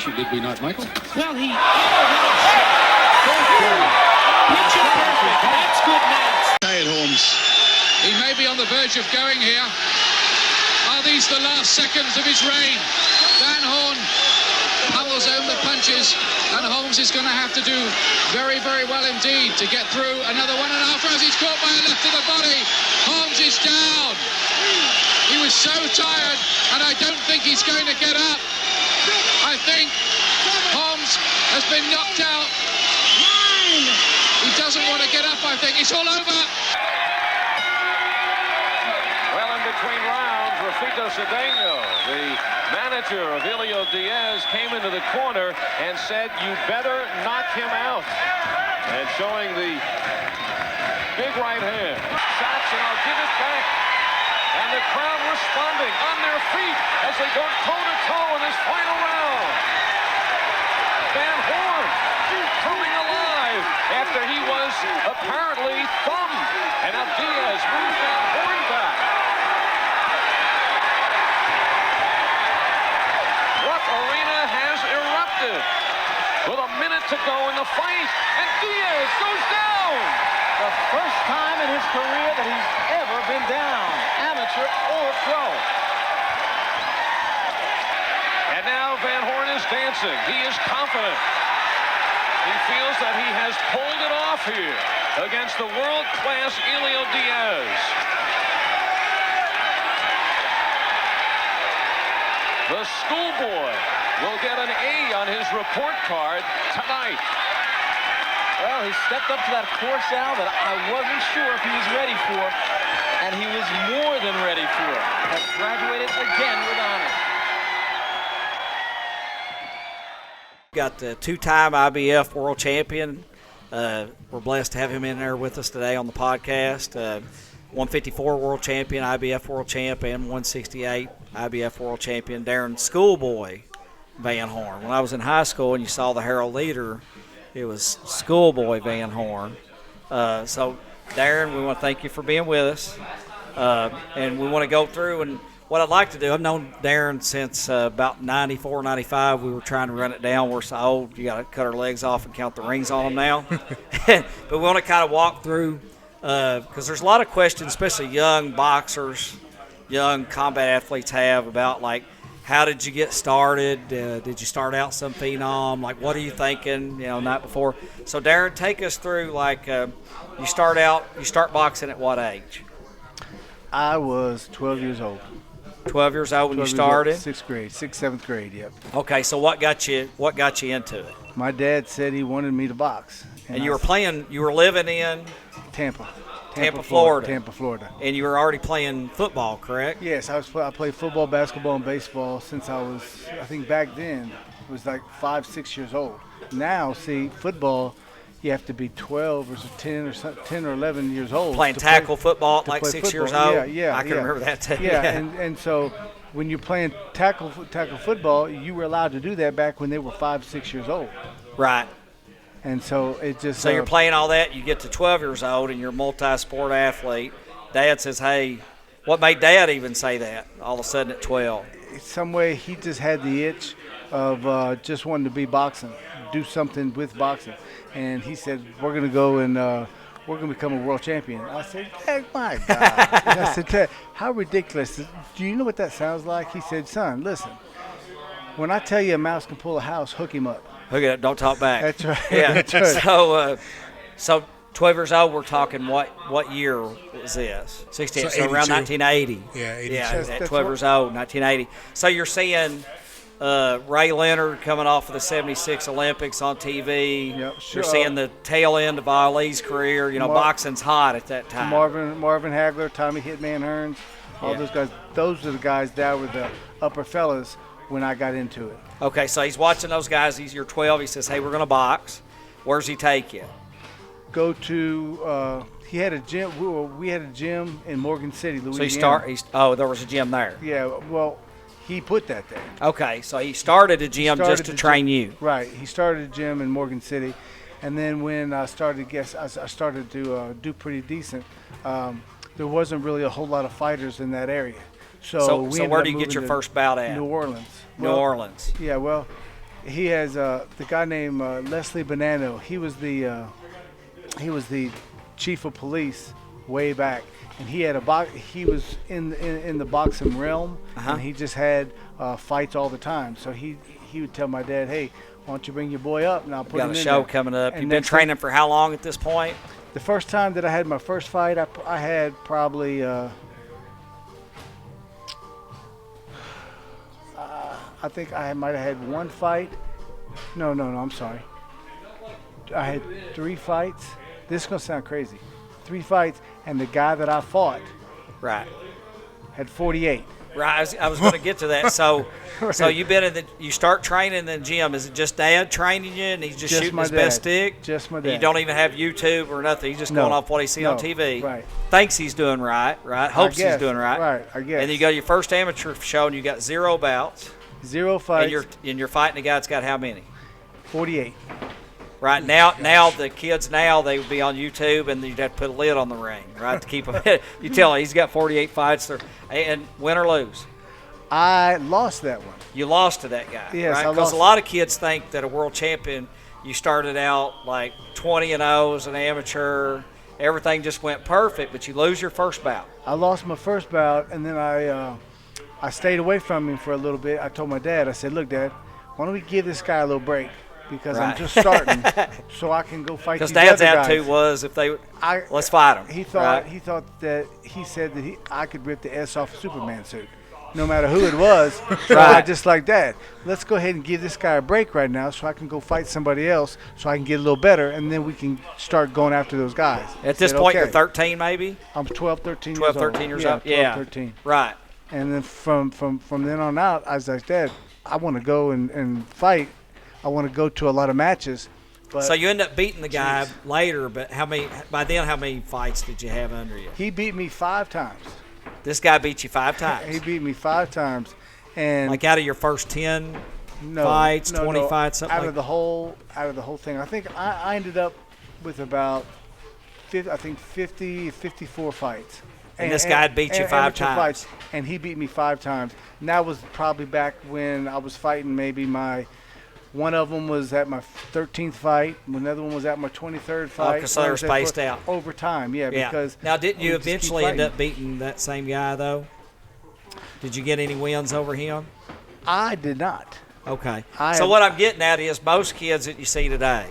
issue, did we not, Michael? Well, he... Picture perfect. That's good news. Hey, Holmes. He may be on the verge of going here. Are these the last seconds of his reign? Van Horn pummels home the punches, and Holmes is going to have to do very, very well indeed to get through another 1.5 rounds. He's caught by a left to the body. Holmes is down. He was so tired, and I don't think he's going to get up. I think Holmes has been knocked out. He doesn't want to get up, I think. It's all over. Well, in between rounds, Rafito Cedeno, the manager of Elio Diaz, came into the corner and said, "You better knock him out." And showing the big right hand. Shots, and I'll give it back. And the crowd responding on their feet as they go toe-to-toe in this final round. Van Horn coming alive after he was apparently thumbed. And now Diaz moves Van Horn back. What arena has erupted? With a minute to go in the fight, and Diaz goes down! The first time in his career that he's ever been down, amateur or pro. And now Van Horn is dancing. He is confident. He feels that he has pulled it off here against the world-class Elio Diaz. The schoolboy will get an A on his report card tonight. Well, he stepped up to that course out that I wasn't sure if he was ready for, and he was more than ready for. Has graduated again with honor. Got the two-time IBF world champion. We're blessed to have him in there with us today on the podcast. 154 world champion, IBF world champion, 168 IBF world champion, Darrin "Schoolboy" Van Horn. When I was in high school and you saw the Herald Leader, it was Schoolboy Van Horn. So, Darrin, we want to thank you for being with us. And we want to go through, and what I'd like to do, I've known Darrin since about 94, 95. We were trying to run it down. We're so old, you got to cut our legs off and count the rings on them now. But we want to kind of walk through, because there's a lot of questions, especially young boxers, young combat athletes have about, like, how did you get started? Did you start out some phenom? Like, what are you thinking, night before? So, Darrin, take us through, like, you start boxing at what age? I was 12 years old. 12 years old when you started? Sixth grade, seventh grade, yep. Okay, so what got you into it? My dad said he wanted me to box. And you were living in? Tampa, Florida. Tampa, Florida. And you were already playing football, correct? Yes, I played football, basketball, and baseball since I was, I think back then, it was like 5, 6 years old. Now, see, football, you have to be 12 or 10 or 11 years old. Playing tackle football at like 6 years old? Yeah. I can remember that too. Yeah, and so when you're playing tackle football, you were allowed to do that back when they were 5, 6 years old. Right. And so it just... So you're playing all that, you get to 12 years old, and you're a multi-sport athlete. Dad says, hey, what made Dad even say that all of a sudden at 12? Some way he just had the itch of just wanting to be boxing, do something with boxing. And he said, we're going to go and we're going to become a world champion. I said, hey, my God. I said, Ted, how ridiculous. Do you know what that sounds like? He said, son, listen, when I tell you a mouse can pull a house, hook him up. Hook it up, don't talk back. That's right. Yeah. That's right. So 12 years old, we're talking what year was this? 68, so around 1980. Yeah, 80. Yeah, at 12 years old, 1980. So you're seeing Ray Leonard coming off of the 76 Olympics on TV. Yep, sure. You're seeing the tail end of Ali's career. Boxing's hot at that time. Marvin Hagler, Tommy Hitman Hearns, all those guys. Those are the guys that were the upper fellas when I got into it. Okay, so he's watching those guys. You're 12. He says, hey, we're going to box. Where's he take you? Go to he had a gym. We had a gym in Morgan City, So Louisiana. there was a gym there. Yeah, well, he put that there. Okay, so he started a gym just to train you. Right. He started a gym in Morgan City, and then when I started to do pretty decent. There wasn't really a whole lot of fighters in that area. So where do you get your first bout at? New Orleans. New Orleans. Yeah, well, He has the guy named Leslie Bonanno. He was the chief of police way back, and he had he was in the boxing realm, and he just had fights all the time. So he would tell my dad, "Hey, why don't you bring your boy up and I'll put him in Got a show there." coming up. And You've been training for how long at this point? The first time that I had my first fight, I had probably I think I might have had one fight. No, I'm sorry. I had 3 fights. This is going to sound crazy. 3 fights, and the guy that I fought Right. had 48. Right. I was going to get to that. So you've been you start training in the gym. Is it just Dad training you, and he's just shooting his best stick? Just my dad. You don't even have YouTube or nothing. He's just going off what he sees on TV. Right. Thinks he's doing right. Hopes he's doing right. Right, I guess. And then you go to your first amateur show, and you got 0 bouts. 0 fights. And you're fighting a guy that's got how many? 48. Right now the kids they would be on YouTube, and you'd have to put a lid on the ring, right, to keep him. You tell him he's got 48 fights, and win or lose. I lost that one. You lost to that guy, yes, right? Because a lot of kids think that a world champion, you started out like 20-0 as an amateur, everything just went perfect, but you lose your first bout. I lost my first bout, and then I stayed away from him for a little bit. I told my dad, I said, "Look, Dad, why don't we give this guy a little break? Because I'm just starting, so I can go fight these other guys." Because Dad's attitude was, let's fight him. He thought he said that I could rip the S off a Superman suit, no matter who it was. So I just like, "Dad, let's go ahead and give this guy a break right now, so I can go fight somebody else, so I can get a little better, and then we can start going after those guys." At this point, you're 13, maybe. I'm 12, 13 12, years old. 13 years yeah, old. 12, 13. Right. And then from then on out, I was like, "Dad, I want to go and fight. I want to go to a lot of matches." But so you end up beating the guy later, but by then how many fights did you have under you? He beat me 5 times. This guy beat you 5 times. He beat me 5 times, and like out of your first 10 fights, 20 fights, something out of the whole thing. I think I ended up with about 54 fights. And this guy had beat you 5 times. Fights, and he beat me 5 times. And that was probably back when I was fighting. Maybe one of them was at my 13th fight. Another one was at my 23rd fight. Oh, because they were spaced out. Over time, yeah. Because now, didn't you eventually end up beating that same guy, though? Did you get any wins over him? I did not. Okay. So what I'm getting at is most kids that you see today,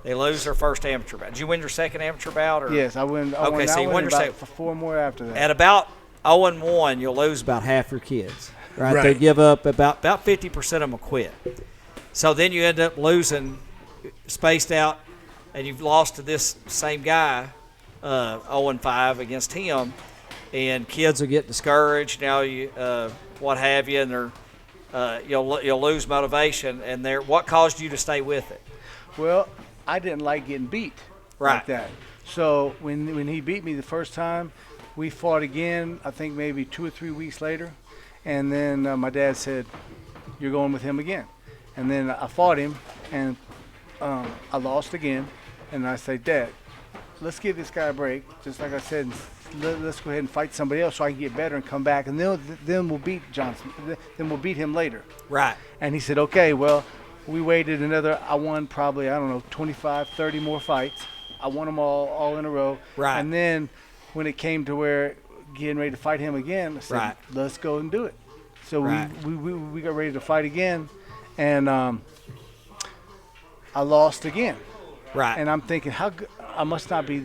they lose their first amateur bout. Did you win your second amateur bout? Or? Yes, I win. Okay, so you won your second. For 4 more after that. At about 0-1, you'll lose about half your kids. Right? They give up about 50% of them will quit. So then you end up losing, spaced out, and you've lost to this same guy, 0-5 against him, and kids will get discouraged. Now what have you, and you'll lose motivation. And what caused you to stay with it? Well, I didn't like getting beat like that. So when he beat me the first time, we fought again. I think maybe 2 or 3 weeks later, and then my dad said, "You're going with him again." And then I fought him, and I lost again. And I said, "Dad, let's give this guy a break." Just like I said, let's go ahead and fight somebody else so I can get better and come back. And then we'll beat Johnson. Then we'll beat him later. Right. And he said, "Okay, well," we waited I won probably, 25, 30 more fights. I won them all in a row. Right. And then when it came to where getting ready to fight him again, I said, "Let's go and do it." So we got ready to fight again. And I lost again. Right. And I'm thinking, I must not be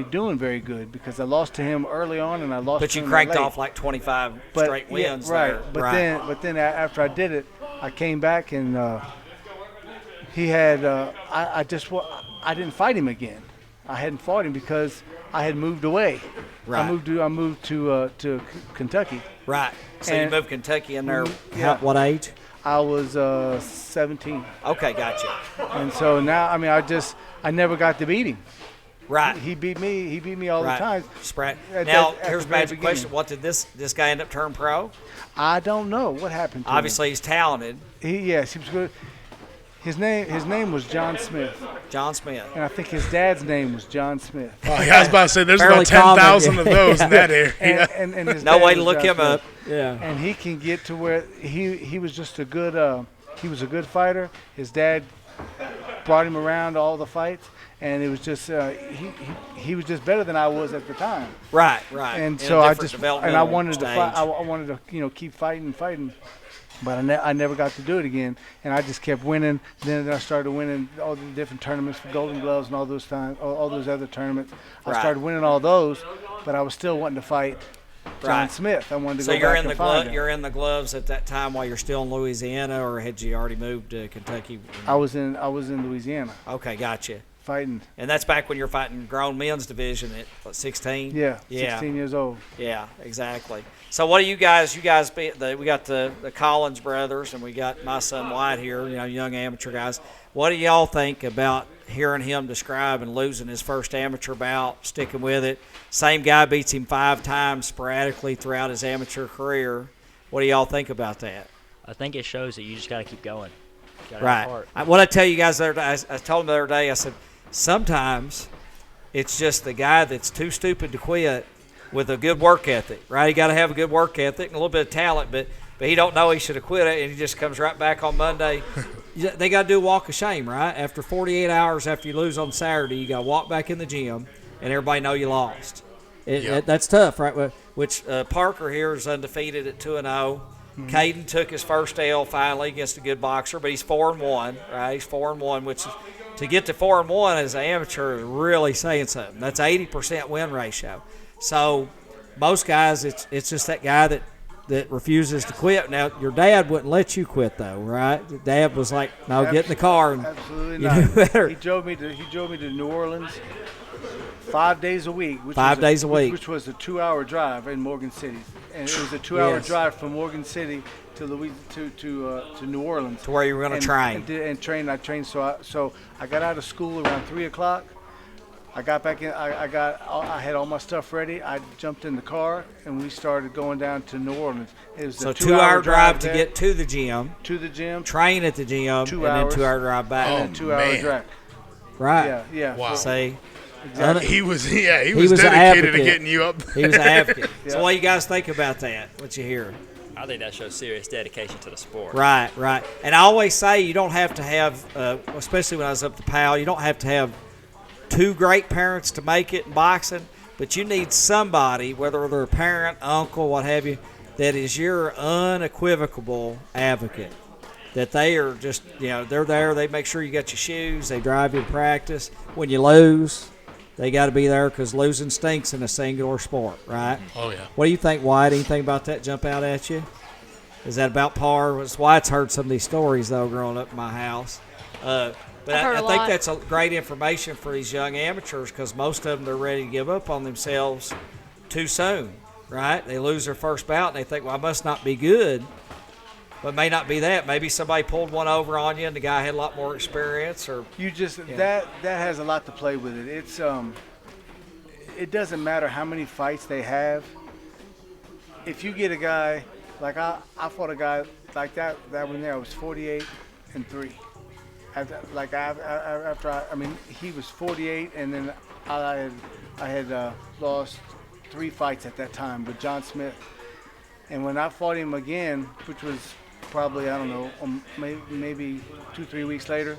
doing very good, because I lost to him early on, and I lost. But you cranked off like 25 straight wins. Yeah, right. But then after I did it, I came back, and he had. I didn't fight him again. I hadn't fought him because I had moved away. Right. I moved to Kentucky. Right. So you moved Kentucky in there. What age? I was 17. Okay, gotcha. And so now, I never got to beat him. Right. He beat me all the time. Now, here's a magic question. What did this guy end up turning pro? I don't know what happened to him. Obviously, he's talented. Yes, he was good. His name was John Smith. John Smith. And I think his dad's name was John Smith. Oh, yeah, I was about to say, there's about 10,000 of those in that area. And his no way to was look John him Smith. up. Yeah. And he can get to where he was just a good he was a good fighter. His dad brought him around all the fights, and it was just he was just better than I was at the time. Right. And In so a I different just I developmental wanted to stage. fight. I wanted to keep fighting, but I never got to do it again. And I just kept winning. Then I started winning all the different tournaments for Golden Gloves and all those other tournaments. I Right. started winning all those, but I was still wanting to fight John Right. Smith. I wanted to So go you're back in the and find him. you're in the gloves at that time while you're still in Louisiana, or had you already moved to Kentucky? I was in Louisiana Okay, gotcha. fighting. And that's back when you're fighting grown men's division at what, 16? Yeah, Yeah. 16 years old. Yeah, exactly. So what do you guys we got the Collins brothers, and we got my son White here, young amateur guys. What do y'all think about hearing him describe and losing his first amateur bout, sticking with it? Same guy beats him 5 times sporadically throughout his amateur career. What do y'all think about that? I think it shows that you just got to keep going. Right. What I tell you guys the other day, I told him the other day, I said, sometimes it's just the guy that's too stupid to quit with a good work ethic, right? You got to have a good work ethic and a little bit of talent, but he don't know he should have quit it, and he just comes right back on Monday. They got to do a walk of shame, right? After 48 hours after you lose on Saturday, you got to walk back in the gym, and everybody know you lost. That's tough, right? Which Parker here is undefeated at 2-0. Mm-hmm. Caden took his first L finally against a good boxer, but he's 4-1, right? He's 4-1, which is, to get to 4-1 as an amateur is really saying something. That's 80% win ratio. So most guys, it's just that guy that refuses to quit. Now, your dad wouldn't let you quit, though, right? Dad was like, "No, get in the car and absolutely you not." do better. He drove me to New Orleans 5 days a week. Which 5 days a week, which was a 2-hour drive in Morgan City, and it was a 2-hour Yes. drive from Morgan City to New Orleans. To where you were going to train. And train. I trained. So I got out of school around 3:00. I got back in. I had all my stuff ready. I jumped in the car and we started going down to New Orleans. It was So a 2-hour drive to there, get to the gym, train at the gym, 2 and hours, then 2-hour drive back. and then 2-hour man. drive. Right. Yeah. Wow. Say, Exactly. He was was dedicated an to advocate. getting you up. he was an advocate. Yeah. So what do you guys think about that? What you hear? I think that shows serious dedication to the sport. Right. And I always say you don't have to have, especially when I was up to PAL, you don't have to have 2 great parents to make it in boxing, but you need somebody, whether they're a parent, uncle, what have you, that is your unequivocal advocate. That they are just, they're there, they make sure you got your shoes, they drive you to practice. When you lose, they got to be there because losing stinks in a singular sport, right? Oh, yeah. What do you think, White? Anything about that jump out at you? Is that about par? White's heard some of these stories, though, growing up in my house. But I've heard I a think lot. that's a great information for these young amateurs because most of them, they're ready to give up on themselves too soon, right? They lose their first bout and they think, well, I must not be good. But it may not be that. Maybe somebody pulled one over on you and the guy had a lot more experience. Or That has a lot to play with it. It's it doesn't matter how many fights they have. If you get a guy like I fought a guy like that one there. I was 48-3. He was 48, and then I had lost 3 fights at that time with John Smith. And when I fought him again, which was probably, I don't know, maybe 2-3 weeks later,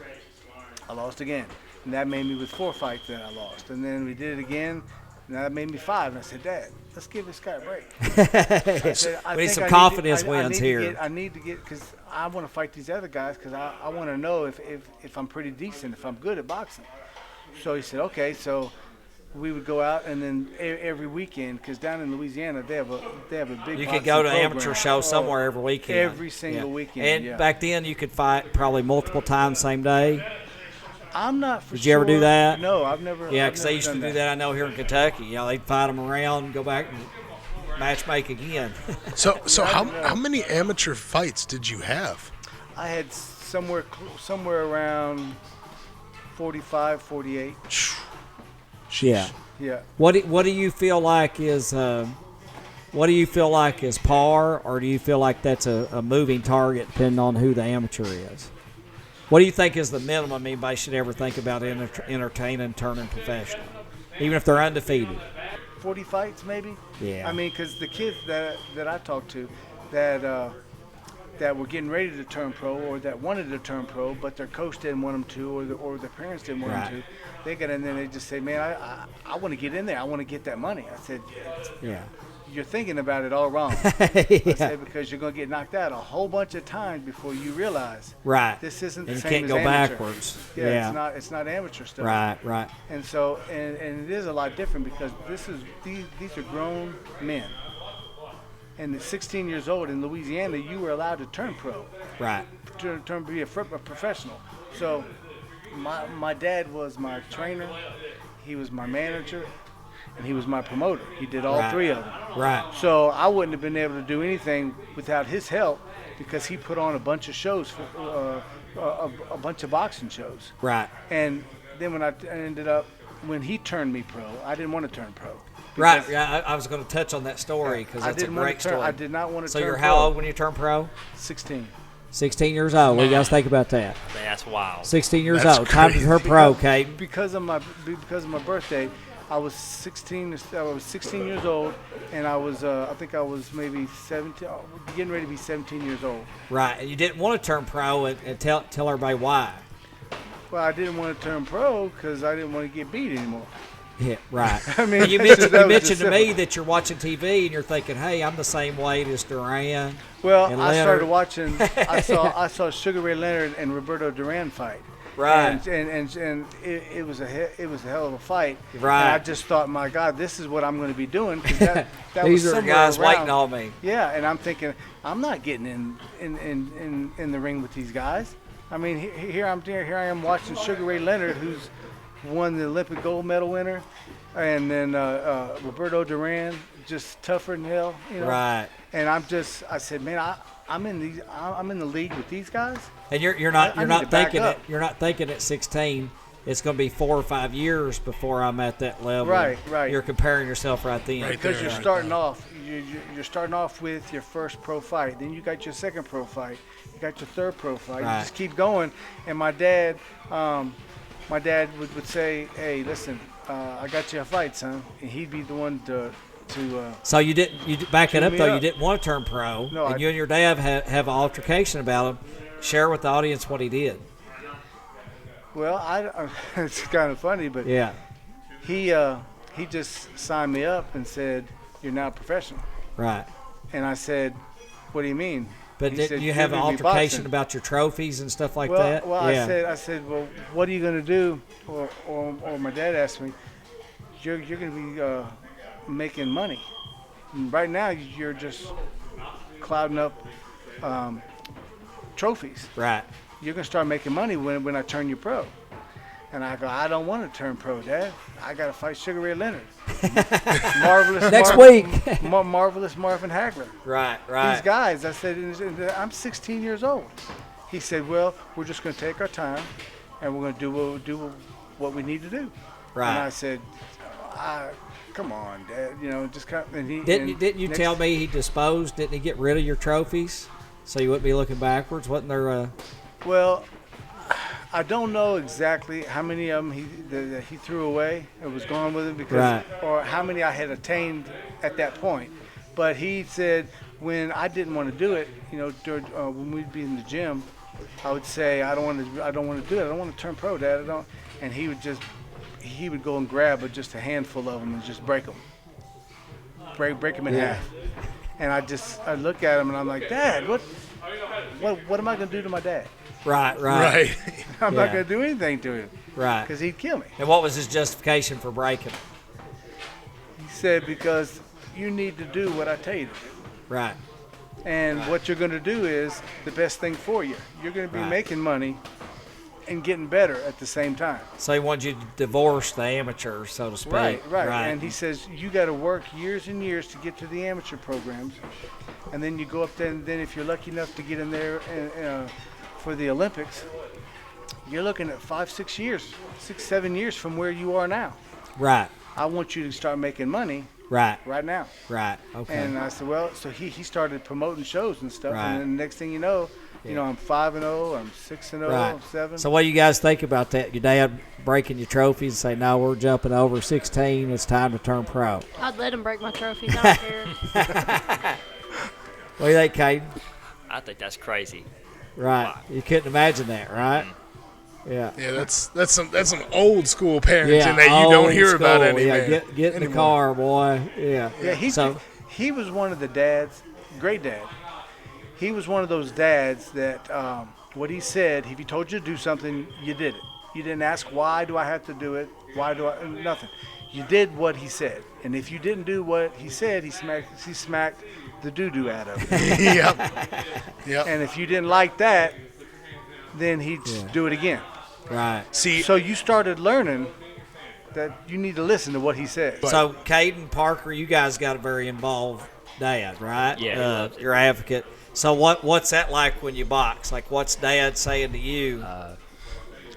I lost again. And that made me with 4 fights that I lost. And then we did it again, and that made me 5. And I said, Dad, let's give this guy a break. We need some confidence wins here. I need to get, because I want to fight these other guys because I want to know if I'm pretty decent, if I'm good at boxing. So he said, okay. So we would go out, and then every weekend, because down in Louisiana they have a big. You boxing could go to an program. amateur show somewhere every weekend. Every single weekend. And yeah. back then you could fight probably multiple times same day. I'm not for Did you ever do that? No, I've never. Yeah, I've because never they used to done do that. I know here in Kentucky. They'd fight them around, go back and match make again. So how many amateur fights did you have? I had somewhere around 45, 48. Yeah. Yeah. What do you feel like is par, or do you feel like that's a moving target depending on who the amateur is? What do you think is the minimum anybody should ever think about entertaining, turning professional, even if they're undefeated? 40 fights maybe. Yeah. I mean, because the kids that I talk to, that that were getting ready to turn pro or that wanted to turn pro, but their coach didn't want them to, or their parents didn't want them to. They got in there and they just say, man, I want to get in there. I want to get that money. I said, Yeah. You're thinking about it all wrong. I said, because you're going to get knocked out a whole bunch of times before you realize this isn't the and same you can't as go amateur. backwards. Yeah, it's not amateur stuff. Right. And so, and it is a lot different because these are grown men. And at 16 years old in Louisiana, you were allowed to turn pro. Right. To be a professional. So my dad was my trainer, he was my manager, and he was my promoter. He did all three of them. Right. So I wouldn't have been able to do anything without his help because he put on a bunch of shows, for, a bunch of boxing shows. Right. And then when I ended up, when he turned me pro, I didn't want to turn pro. Right. Yeah, I was going to touch on that story because that's a great story. I did not want to so turn pro. So you're how old when you turned pro? 16. 16 years old. What do you guys think about that? That's wild. 16 years old. Time to turn pro, Kate. Because of my birthday, I was 16. I was 16 years old, and I was I think I was maybe 17, getting ready to be 17 years old. Right, and you didn't want to turn pro, and tell everybody why. Well, I didn't want to turn pro because I didn't want to get beat anymore. Yeah, right. I mean, you mentioned to me that you're watching TV and you're thinking, "Hey, I'm the same weight as Darrin." Well, I started watching. I saw Sugar Ray Leonard and Roberto Duran fight. Right. And it was a hell of a fight. Right. And I just thought, my God, this is what I'm going to be doing. That These was are guys around. waiting on me. Yeah, and I'm thinking, I'm not getting in the ring with these guys. I mean, here I am watching Sugar Ray Leonard, who's won the Olympic gold medal winner, and then Roberto Duran, just tougher than hell, you know. Right. And I said, man, I'm in the league with these guys. And you're not thinking it. You're not thinking at 16 it's going to be 4 or 5 years before I'm at that level. Right. You're comparing yourself right then. Because you're starting off. You're starting off with your first pro fight. Then you got your second pro fight. You got your third pro fight. Right. You just keep going. And my dad would say, "Hey, listen, I got you a fight, son," and he'd be the one to. So you back it up though. You didn't want to turn pro, no, and you and your dad have an altercation about him. Share with the audience what he did. Well, it's kind of funny, but yeah, he just signed me up and said, "You're now a professional." Right. And I said, "What do you mean?" But did you have an altercation about your trophies and stuff like that? Well, yeah. I said, "Well, what are you going to do?" Or my dad asked me, "You're going to be making money. And right now, you're just clouding up trophies. Right. You're going to start making money when I turn you pro." And I go, "I don't want to turn pro, Dad. I got to fight Sugar Ray Leonard." Next week. Marvelous Marvin Hagler. Right. These guys. I said, "I'm 16 years old." He said, "Well, we're just going to take our time, and we're going to do what we need to do." Right. And I said, "Come on, Dad. You know, just kind of." And didn't you tell me he disposed? Didn't he get rid of your trophies so you wouldn't be looking backwards? Wasn't there? Well, I don't know exactly how many of them that he threw away or was gone with him because, or how many I had attained at that point. But he said when I didn't want to do it, you know, when we'd be in the gym, I would say, I don't want to do it. I don't want to turn pro, Dad. I don't. And he would go and grab just a handful of them and just break them, break them in half. And I look at him and I'm like, "Dad, what am I going to do to my dad?" Right. I'm not going to do anything to him. Right. Because he'd kill me. And what was his justification for breaking? He said, "Because you need to do what I tell you to do." Right. And what you're going to do is the best thing for you. You're going to be making money and getting better at the same time. So he wanted you to divorce the amateur, so to speak. Right. And he says, you got to work years and years to get to the amateur programs. And then you go up there, and then if you're lucky enough to get in there for the Olympics, you're looking at 6, 7 years from where you are now. Right. I want you to start making money right now. Right. Okay. And I said, well, so he started promoting shows and stuff. Right. And then the next thing you know, I'm 5-0, I'm 6-0, I'm 7. So what do you guys think about that? Your dad breaking your trophies and say, "No, we're jumping over 16. It's time to turn pro." I'd let him break my trophies. I don't care. What do you think, Caden? I think that's crazy. Right. Wow. You couldn't imagine that, right? Yeah. Yeah, that's some old school parenting Yeah, that you don't old hear about school. anymore. Yeah, get in the car, boy. Yeah. Yeah, he was one of the dads, great dad. He was one of those dads that what he said, if he told you to do something, you did it. You didn't ask, why do I have to do it? Why do I? Nothing. You did what he said. And if you didn't do what he said, he smacked the doo-doo out of it. Yep. And if you didn't like that, then he'd do it again. Right. So you started learning that you need to listen to what he says. So, Caden, Parker, you guys got a very involved dad, right? Yeah. Your advocate. So what's that like when you box? Like, what's Dad saying to you?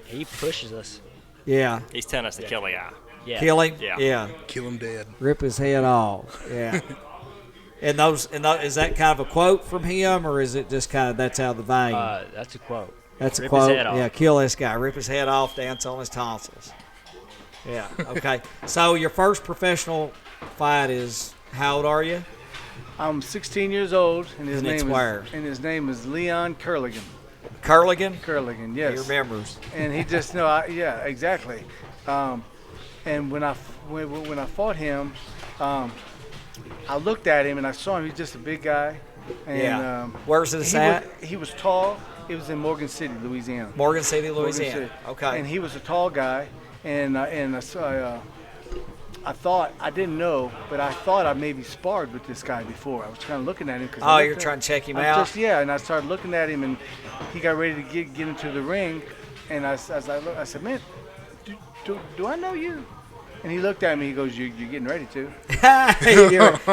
He pushes us. Yeah. He's telling us to kill the guy. Yeah. Kill him? Yeah. Kill him dead. Rip his head off. Yeah. And those, is that kind of a quote from him, or is it just kind of that's out of the vein? That's a quote. That's a Rip quote. his head off. Yeah, kill this guy. Rip his head off, dance on his tonsils. Yeah, okay. So your first professional fight is, how old are you? I'm 16 years old, and his And it's name where? his name is Leon Curligan. Curligan, yes. He remembers. And he just yeah, exactly. And when I fought him, I looked at him and I saw him. He's just a big guy. And, Yeah. Where's this at? He was tall. It was in Morgan City, Louisiana. Morgan City, Morgan Louisiana. City. Okay. And he was a tall guy, and I thought, I didn't know, but I thought I maybe sparred with this guy before. I was kind of looking at him. Oh, you're trying to check him out? And I started looking at him, and he got ready to get into the ring, and I said, man, do I know you? And he looked at me, he goes, you're getting ready to.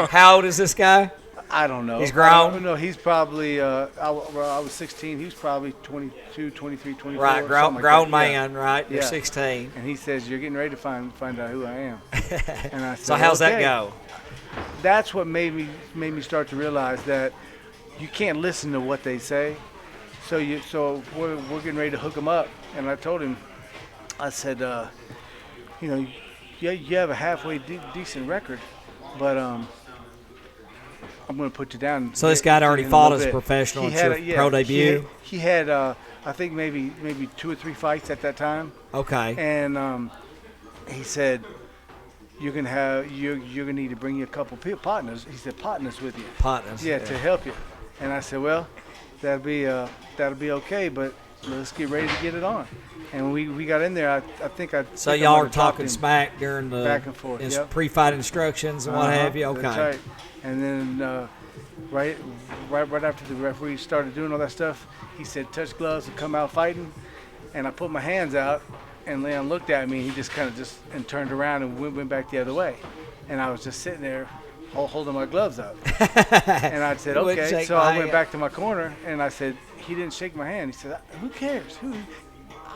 How old is this guy? I don't know. He's grown? No, he's probably, I was 16, he was probably 22, 23, 24. Right, grown like man, right? You're Yeah. 16. And he says, you're getting ready to find out who I am. And I said, So how's that okay. go? That's what made me start to realize that you can't listen to what they say. So we're getting ready to hook him up, and I told him, I said, you have a halfway decent record, but I'm going to put you down. So this guy had already in a fought little as a bit. professional. He It's had your pro debut. He had I think maybe 2 or 3 fights at that time. Okay. And he said, you're gonna need to bring you a couple partners. He said, partners with you. Partners. Yeah, to help you. And I said, well, that'll be okay, but let's get ready to get it on. And we got in there. I think I. So think I y'all might were have dropped talking him smack during the back and forth. Yep. pre-fight instructions and what have you. Okay. That's right. And then right after the referee started doing all that stuff, he said, touch gloves and come out fighting. And I put my hands out, and Leon looked at me. He just kind of and turned around and went back the other way. And I was just sitting there holding my gloves up. And I said, okay. So I went back to my corner, and I said, he didn't shake my hand. He said, who cares?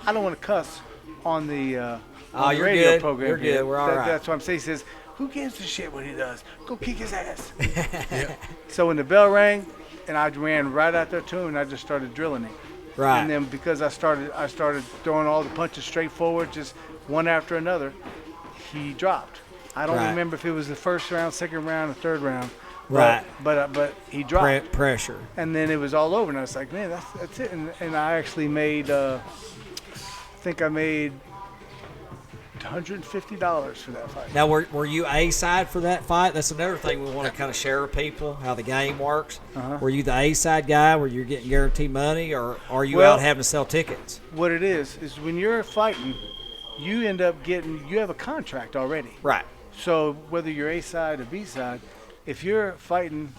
I don't want to cuss on the you're radio good. program. You're good. We're all right. That's what I'm saying. He says, who gives a shit what he does? Go kick his ass. So when the bell rang, and I ran right out there to him, and I just started drilling him. Right. And then because I started throwing all the punches straight forward, just one after another, he dropped. I don't remember if it was the first round, second round, or third round. Right. But he dropped. Pressure. And then it was all over, and I was like, man, that's it. And I actually made, I think I made $150 for that fight. Now, were you A side for that fight? That's another thing we want to kind of share with people, how the game works. Uh-huh. Were you the A side guy where you're getting guaranteed money, or are you out having to sell tickets? What it is when you're fighting, you end up you have a contract already. Right. So whether you're A side or B side, if you're fighting,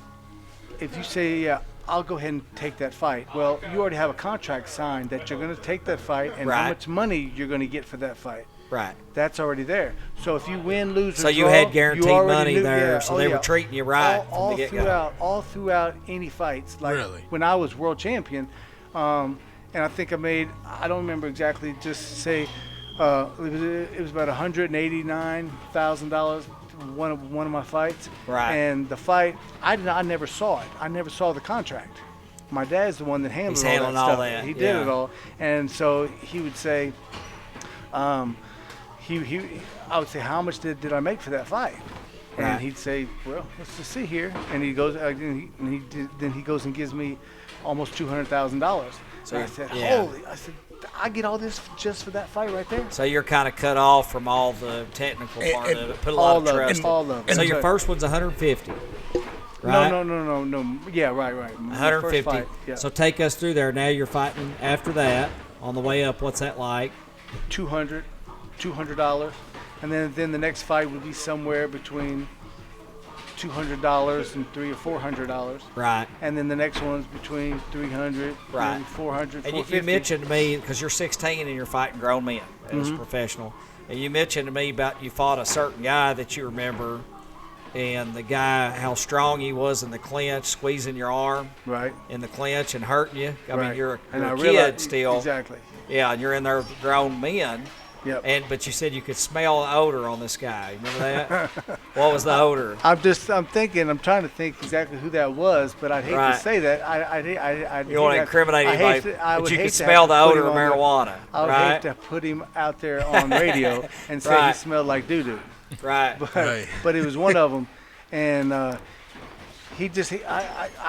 if you say, yeah, I'll go ahead and take that fight. Well, you already have a contract signed that you're going to take that fight and how much money you're going to get for that fight. Right. That's already there. So if you win, lose, or so you draw, had guaranteed money knew, there, yeah, so they were treating you right from the get-go. All throughout any fights. Like really? When I was world champion, and I think I made, I don't remember exactly, just say it was about $189,000 one of my fights. Right. And the fight, I never saw it. I never saw the contract. My dad's the one that handled all that stuff. He did it all. And so he would say, I would say, how much did I make for that fight? And he'd say, "Well, let's just see here." And he goes, then he goes and gives me almost $200,000. So I said, "Holy!" I said, "I get all this just for that fight right there." So you're kind of cut off from all the technical part of it. Put a lot of trust. All of it. So your first one's 150. Right? No. Yeah, right. 150. Fight, yeah. So take us through there. Now you're fighting after that. On the way up, what's that like? $200, and then the next fight would be somewhere between $200 and $300 or $400. Right. And then the next one's between $300, right, maybe $400. And you mentioned to me, because you're 16 and you're fighting grown men as a professional, and you mentioned to me about you fought a certain guy that you remember, and the guy, how strong he was in the clinch, squeezing your arm in the clinch and hurting you. I mean, you're a kid still. Exactly. Yeah, and you're in there with grown men. Yep. But you said you could smell the odor on this guy. Remember that? What was the odor? I'm trying to think exactly who that was, but I'd hate to say that. You want to incriminate anybody, but you could smell the odor of marijuana. I would hate to put him out there on radio and say he smelled like doo-doo. Right. But it was one of them, and I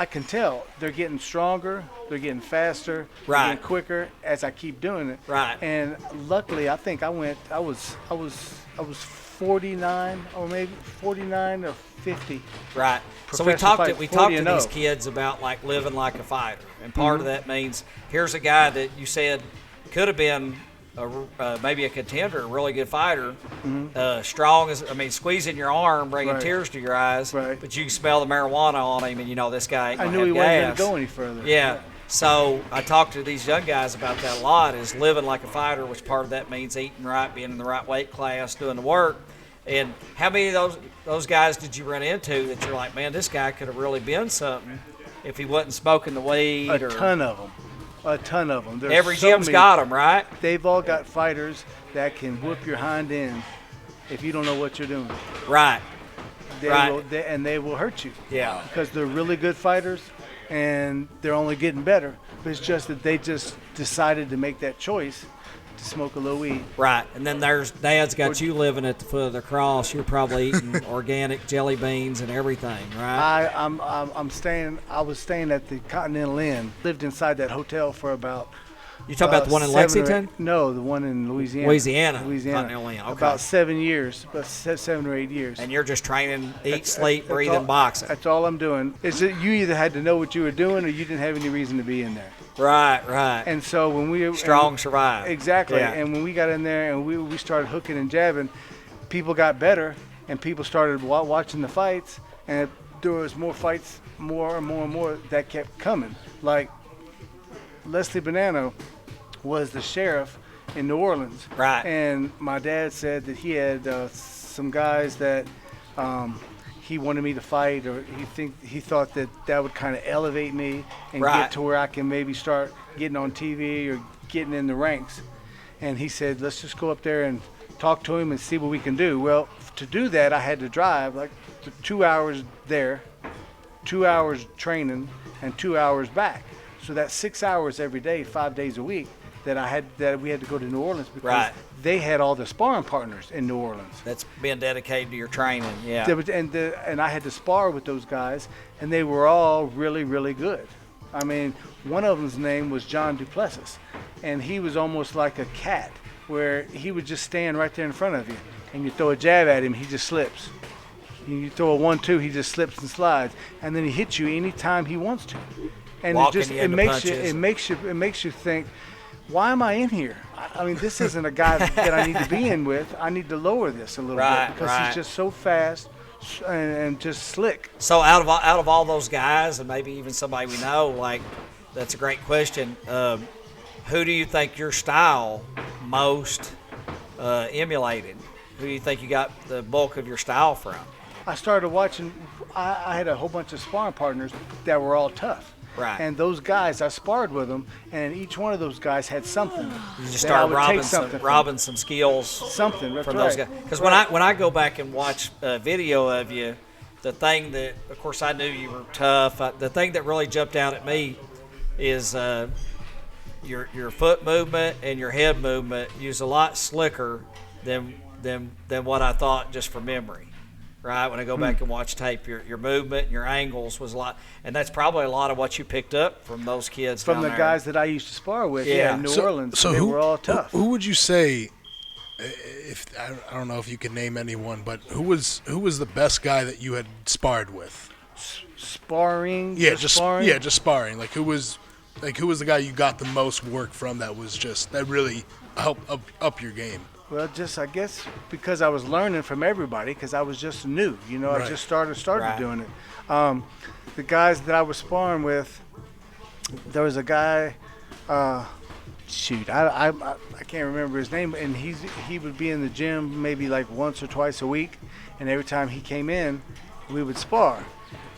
can tell they're getting stronger, they're getting faster, they're getting quicker as I keep doing it. Right. And luckily, I think I was 49 or maybe 49 or 50. Right. So we talked to these kids about like living like a fighter, and part of that means here's a guy that you said could have been maybe a contender, a really good fighter, strong squeezing your arm, bringing tears to your eyes, but you can smell the marijuana on him, and you know this guy ain't I gonna knew he have wasn't gas. going to go any further. Yeah. So I talked to these young guys about that a lot, is living like a fighter, which part of that means eating right, being in the right weight class, doing the work. And how many of those guys did you run into that you're like, man, this guy could have really been something if he wasn't smoking the weed? A ton of them. There's every gym's got them, right? They've all got fighters that can whoop your hind end if you don't know what you're doing. Right. They will hurt you. Yeah. Because they're really good fighters, and they're only getting better. But it's just that they just decided to make that choice to smoke a little weed. Right. And then there's Dad's got you living at the foot of the cross. You're probably eating organic jelly beans and everything, right? I was staying at the Continental Inn. Lived inside that hotel for about. You talking about the one in Lexington? No, the one in Louisiana. Continental Inn. Okay. About 7 years, about 7 or 8 years. And you're just training, eat, sleep, breathing, boxing. That's all I'm doing. Is that you either had to know what you were doing, or you didn't have any reason to be in there. Right. And so when we survive. Exactly. Yeah. And when we got in there and we started hooking and jabbing, people got better, and people started watching the fights, and there was more fights, more and more that kept coming. Like Leslie Bonanno was the sheriff in New Orleans. Right. And my dad said that he had some guys that he wanted me to fight, or he thought that would kind of elevate me and get to where I can maybe start getting on TV or getting in the ranks. And he said, let's just go up there and talk to him and see what we can do. Well, to do that, I had to drive like 2 hours there, 2 hours training, and 2 hours back. So that's 6 hours every day, 5 days a week that we had to go to New Orleans because they had all the sparring partners in New Orleans. That's being dedicated to your training, yeah. And I had to spar with those guys, and they were all really, really good. I mean, one of them's name was John Duplessis, and he was almost like a cat, where he would just stand right there in front of you, and you throw a jab at him, he just slips. You throw a 1-2, he just slips and slides, and then he hits you anytime he wants to. And it makes you think, why am I in here? I mean, this isn't a guy that I need to be in with. I need to lower this a little bit because he's just so fast and just slick. So out of all those guys, and maybe even somebody we know, like, that's a great question. Who do you think your style most emulated? Who do you think you got the bulk of your style from? I started watching. I had a whole bunch of sparring partners that were all tough. Right. And those guys, I sparred with them, and each one of those guys had something. You just started robbing some skills from those guys. Because when I go back and watch a video of you, the thing that, of course, I knew you were tough. The thing that really jumped out at me is your foot movement and your head movement. You was a lot slicker than what I thought just from memory. right? When I go back and watch tape, your movement and your angles was a lot, and that's probably a lot of what you picked up from those kids From down the there. guys that I used to spar with, in New Orleans. So they who were all tough. Who would you say? If I don't know if you can name anyone, but who was the best guy that you had sparred with? Sparring? Yeah, just sparring? just sparring. Like who was the guy you got the most work from that really helped up your game? Well, just I guess because I was learning from everybody because I was just new. Right. I just started Right. doing it. The guys that I was sparring with, there was a guy. I can't remember his name, and he would be in the gym maybe like once or twice a week, and every time he came in, we would spar,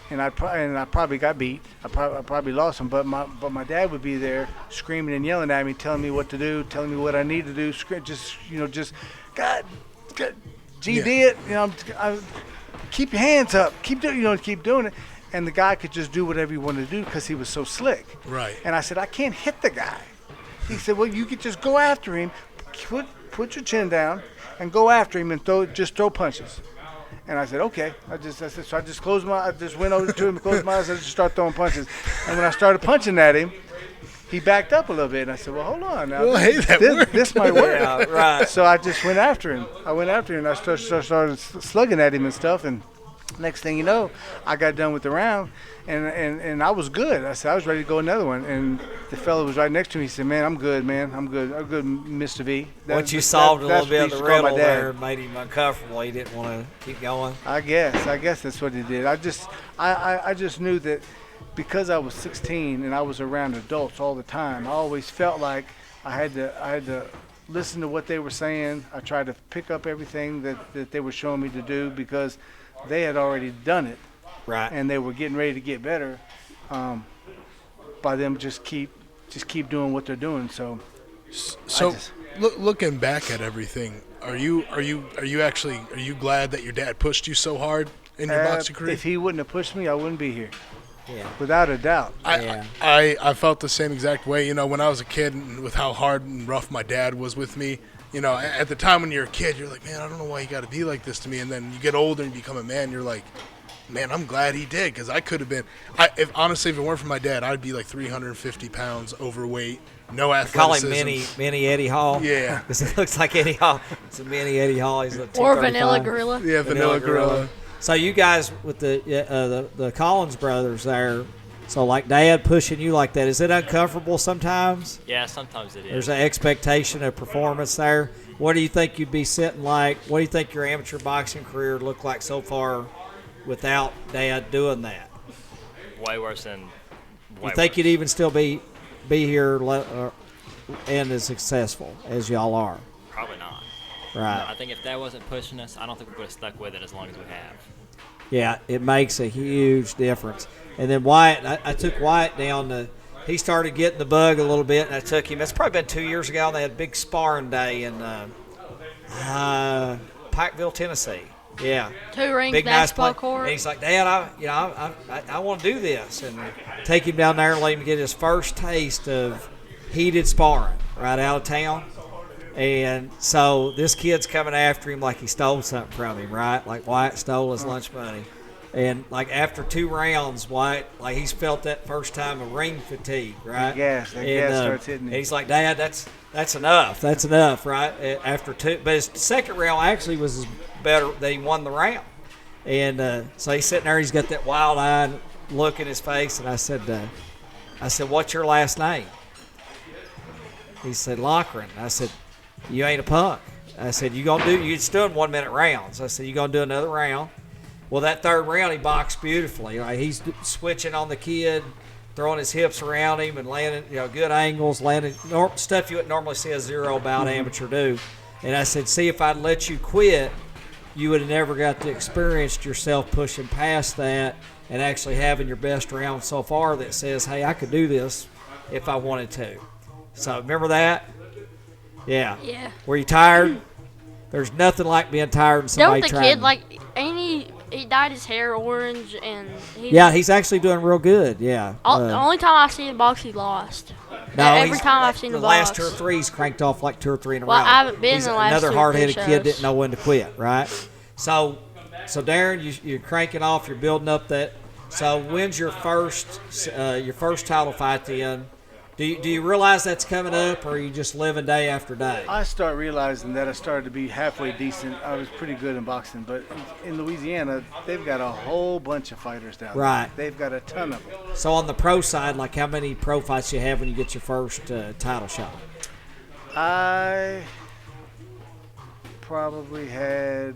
and I probably got beat. I probably lost him, but my dad would be there screaming and yelling at me, telling me what to do, telling me what I need to do. Just God, did it. Keep your hands up. Keep doing it. And the guy could just do whatever he wanted to do because he was so slick. Right. And I said, I can't hit the guy. He said, well, you could just go after him, put your chin down, and go after him and throw punches. And I said, okay. I just went over to him, closed my eyes, and just started throwing punches. And when I started punching at him, he backed up a little bit. And I said, well, hold on now. Well, this might work. Yeah, right. So I just went after him. And I started slugging at him and stuff. And next thing you know, I got done with the round, and I was good. I said I was ready to go another one, and the fellow was right next to me. He said, "Man, I'm good, man. I'm good, Mr. V." Once you solved a little bit of the riddle there, there, it made him uncomfortable. He didn't want to keep going. I guess that's what he did. I just knew that because I was 16 and I was around adults all the time, I always felt like I had to listen to what they were saying. I tried to pick up everything that they were showing me to do because they had already done it, Right. and they were getting ready to get better by them just keep doing what they're doing. So looking back at everything, are you glad that your dad pushed you so hard in your boxing career? If he wouldn't have pushed me, I wouldn't be here. Yeah. Without a doubt. I felt the same exact way. When I was a kid, and with how hard and rough my dad was with me. At the time when you're a kid, you're like, man, I don't know why you got to be like this to me. And then you get older and you become a man, you're like, man, I'm glad he did, because I could have been. If it weren't for my dad, I'd be like 350 pounds overweight, no athleticism. Call him mini Eddie Hall. Yeah, because it looks like Eddie Hall. It's a mini Eddie Hall. He's a or Vanilla Gorilla. Yeah, Vanilla Gorilla. So you guys with the Collins brothers there. So, like, Dad pushing you like that, is it uncomfortable sometimes? Yeah, sometimes it is. There's an expectation of performance there. What do you think you'd be sitting like? What do you think your amateur boxing career looked like so far without Dad doing that? Way worse than. You think you'd even still be here and as successful as y'all are? Probably not. Right. No, I think if Dad wasn't pushing us, I don't think we would have stuck with it as long as we have. Yeah, it makes a huge difference. And then Wyatt, I took Wyatt down he started getting the bug a little bit, and I took him. It's probably been 2 years ago. And they had a big sparring day in Pikeville, Tennessee. Yeah. 2 rings, big basketball nice court. And he's like, Dad, I want to do this, and take him down there and let him get his first taste of heated sparring right out of town. And so this kid's coming after him like he stole something from him, right? Like Wyatt stole his lunch money. And, like, after 2 rounds, Wyatt, like, he's felt that first time of ring fatigue, right? Gas starts hitting him. And he's like, Dad, that's enough. That's enough, right? After 2. But his second round actually was better. They won the round. And so he's sitting there. He's got that wild-eyed look in his face. And I said, what's your last name? He said, Lochran. I said, you ain't a punk. I said, you're still in 1 minute rounds. I said, you going to do another round? Well, that third round, he boxed beautifully. Like, he's switching on the kid, throwing his hips around him and landing, good angles, landing stuff you would normally see a zero bout amateur do. And I said, see, if I'd let you quit, you would have never got to experience yourself pushing past that and actually having your best round so far that says, hey, I could do this if I wanted to. So remember that? Yeah. Yeah. Were you tired? There's nothing like being tired and somebody Don't the trying. kid, like, ain't he dyed his hair orange and he's actually doing real good. Yeah. The only time I've seen him box, he lost. No, every time I've seen him the box. last 2 or 3 he's cranked off like 2 or 3 in a row. Well, I haven't been in the last another 2 or 3 hard-headed kid shows. didn't know when to quit, right? So So Darrin, you're cranking off. You're building up that. So when's your first title fight then? Do you realize that's coming up, or are you just living day after day? I start realizing that I started to be halfway decent. I was pretty good in boxing, but in Louisiana, they've got a whole bunch of fighters down there. Right. They've got a ton of them. So on the pro side, like how many pro fights you have when you get your first title shot? I probably had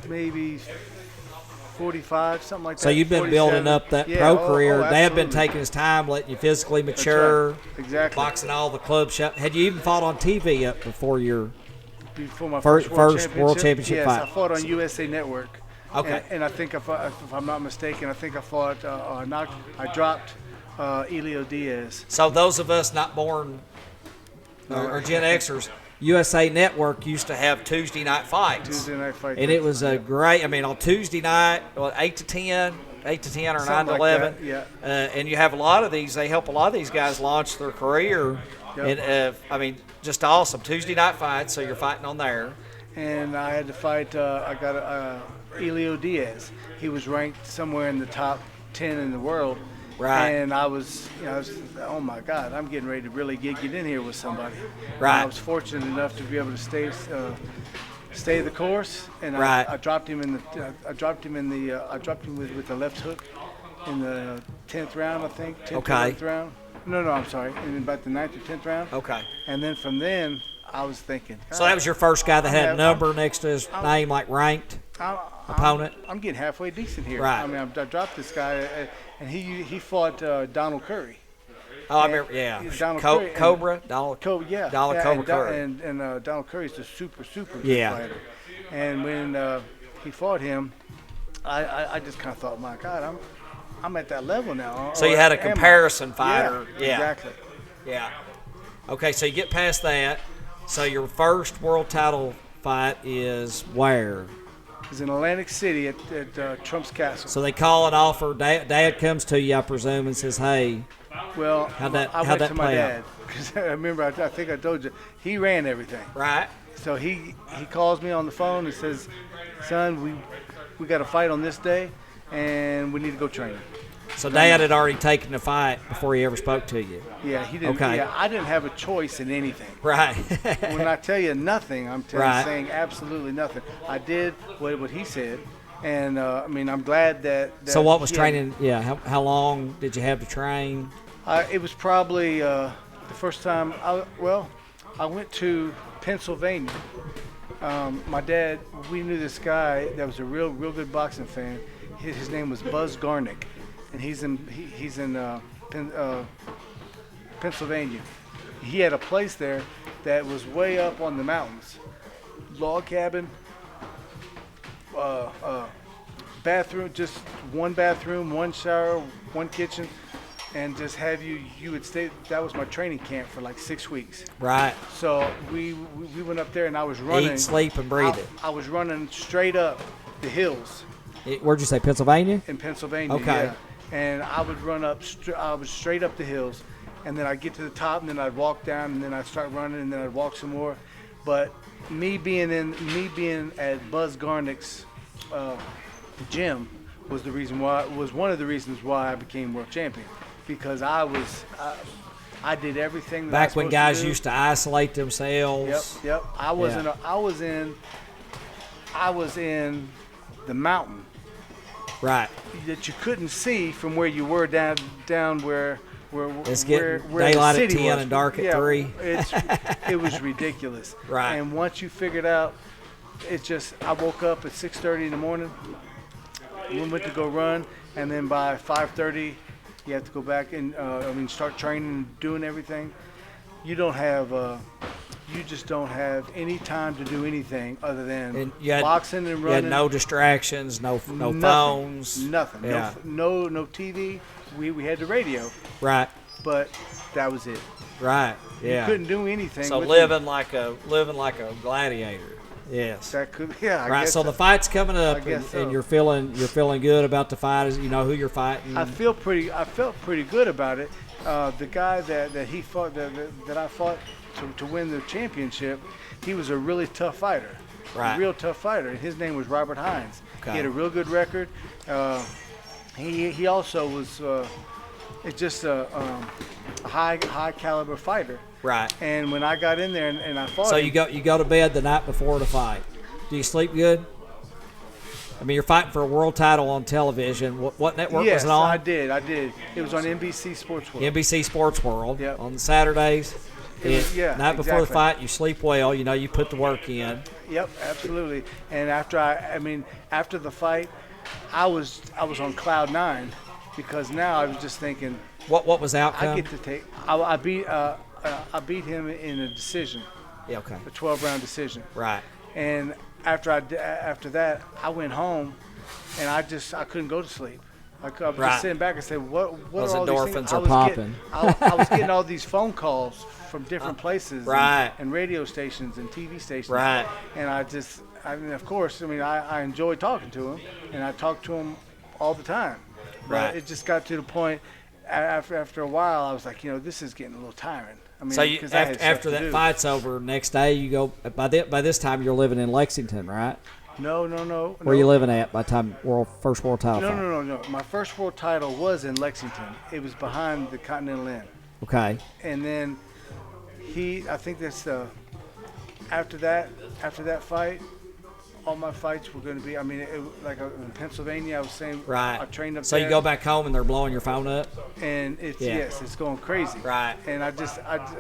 maybe 45, something like that. So you've been 47. building up that Yeah, pro career. oh, Dad been absolutely. taking his time, letting you physically That's mature. right. Exactly. Boxing all the club shop. Had you even fought on TV up before your Before my first first World Championship yes, fight? I fought on USA Network. Okay. And I think if I'm not mistaken, I think I fought. I dropped Elio Diaz. So those of us not born or Gen Xers, USA Network used to have Tuesday night fights. Tuesday night fight. And it was a great, I mean, on Tuesday night, 8 to 10 or 9 Something to like 11. that, yeah. And you have a lot of these, they help a lot of these guys launch their career. Yep. And, I mean, just awesome. Tuesday night fights, so you're fighting on there. And I had to fight. I got Elio Diaz. He was ranked somewhere in the top 10 in the world. Right. And I was, oh my God, I'm getting ready to really get in here with somebody. Right. And I was fortunate enough to be able to stay the course, and Right. I dropped him I dropped him with the left hook in the 10th round, I think. 10th Okay. or 11th round. No, I'm sorry. In about the 9th or 10th round. Okay. And then from then, I was thinking. So that was your first guy that had a I'm- number next to his name, like ranked opponent? I'm getting halfway decent here. Right. I mean, I dropped this guy, and he fought Donald Curry. Oh, I remember, yeah. Donald Curry and- Cobra? Donald Cobra Cobra and Curry. And Donald Curry's a super good Yeah. fighter. And when he fought him, I just kind of thought, my God, I'm at that level now. So you Or had a am I? comparison fighter. Yeah, exactly. Yeah. Okay, so you get past that. So your first world title fight is where? It's in Atlantic City at Trump's Castle. So they call an offer. Dad comes to you, I presume, and says, "Hey." Well, How'd that I went to my play out? dad because I remember. I think I told you he ran everything. Right. So he calls me on the phone and says, "Son, we got a fight on this day, and we need to go train." So Dad had already taken the fight before he ever spoke to you. Yeah, he didn't. Okay. Yeah, I didn't have a choice in anything. Right. When I tell you nothing, I'm Right. saying absolutely nothing. I did what he said, and I mean, I'm glad that So what was he training? Yeah. How long did you have to train? It was probably the first time. I went to Pennsylvania. My dad, we knew this guy that was a real good boxing fan. His name was Buzz Garnick, and he's in Pennsylvania. He had a place there that was way up on the mountains. Log cabin, bathroom, just one bathroom, one shower, one kitchen, and just have you would stay. That was my training camp for like 6 weeks. Right. So we went up there, and I was running. Eat, sleep, and breathe it. I was running straight up the hills Where'd you say, Pennsylvania? in Pennsylvania. Okay. Yeah. And I would run up. I was straight up the hills, and then I'd get to the top, and then I'd walk down, and then I'd start running, and then I'd walk some more. But me being at Buzz Garnick's gym was one of the reasons why I became world champion, because I did everything that I Back when was supposed guys to do. used to isolate themselves. Yep. I was in the mountain Right. that you couldn't see from where you were down where It's getting where daylight the at city 10 was. and dark at Yeah, 3. It was ridiculous. Right. And once you figured out, I woke up at 6:30 in the morning. We went to go run, and then by 5:30, you have to go back and start training and doing everything. You just don't have any time to do anything other than boxing and running. You had no distractions, no Nothing. phones. Nothing. Yeah. No TV. We had the radio, Right. but that was it. Right. Yeah. You couldn't do anything. So with living like a gladiator. Yes. That could, yeah. I Right. guess So the fight's coming up, I guess so. and you're feeling good about the fight. You know who you're fighting. I felt pretty good about it. The guy that he fought, that I fought, to win the championship, he was a really tough fighter. Right. A real tough fighter. And his name was Robert Hines. Okay. He had a real good record. He also was just a high caliber fighter. Right. And when I got in there and I fought So him, you go to bed the night before the fight. Do you sleep good? I mean, you're fighting for a world title on television. What network yes, was it on? I did. It was on NBC Sports World. NBC Sports World. Yep. On Saturdays. Night before the exactly. fight, you sleep well. You know, you put the work in. Yep, absolutely. And after the fight, I was on cloud 9 because now I was just thinking, What was the outcome? I get to take. I beat him in a decision. Yeah, okay. A 12-round decision. Right. And after that, I went home, and I couldn't go to sleep. I was Right. just sitting back and said, what Those are all these endorphins things? are popping. I was getting all these phone calls from different places, Right. and radio stations and TV stations, Right. And of course, I enjoyed talking to him, and I talked to him all the time. But Right. it just got to the point after a while, I was like, this is getting a little tiring. So you, 'cause I had stuff after to that do. fight's over, next day you go. By this time you're living in Lexington, right? No. Where you living at by the time first world title fight? No. My first world title was in Lexington. It was behind the Continental Inn. Okay. And then I think that's after that fight, all my fights were going to be. In Pennsylvania, I was saying, Right. I trained up So there. you go back home and they're blowing your phone up. And it's going crazy. Right. And I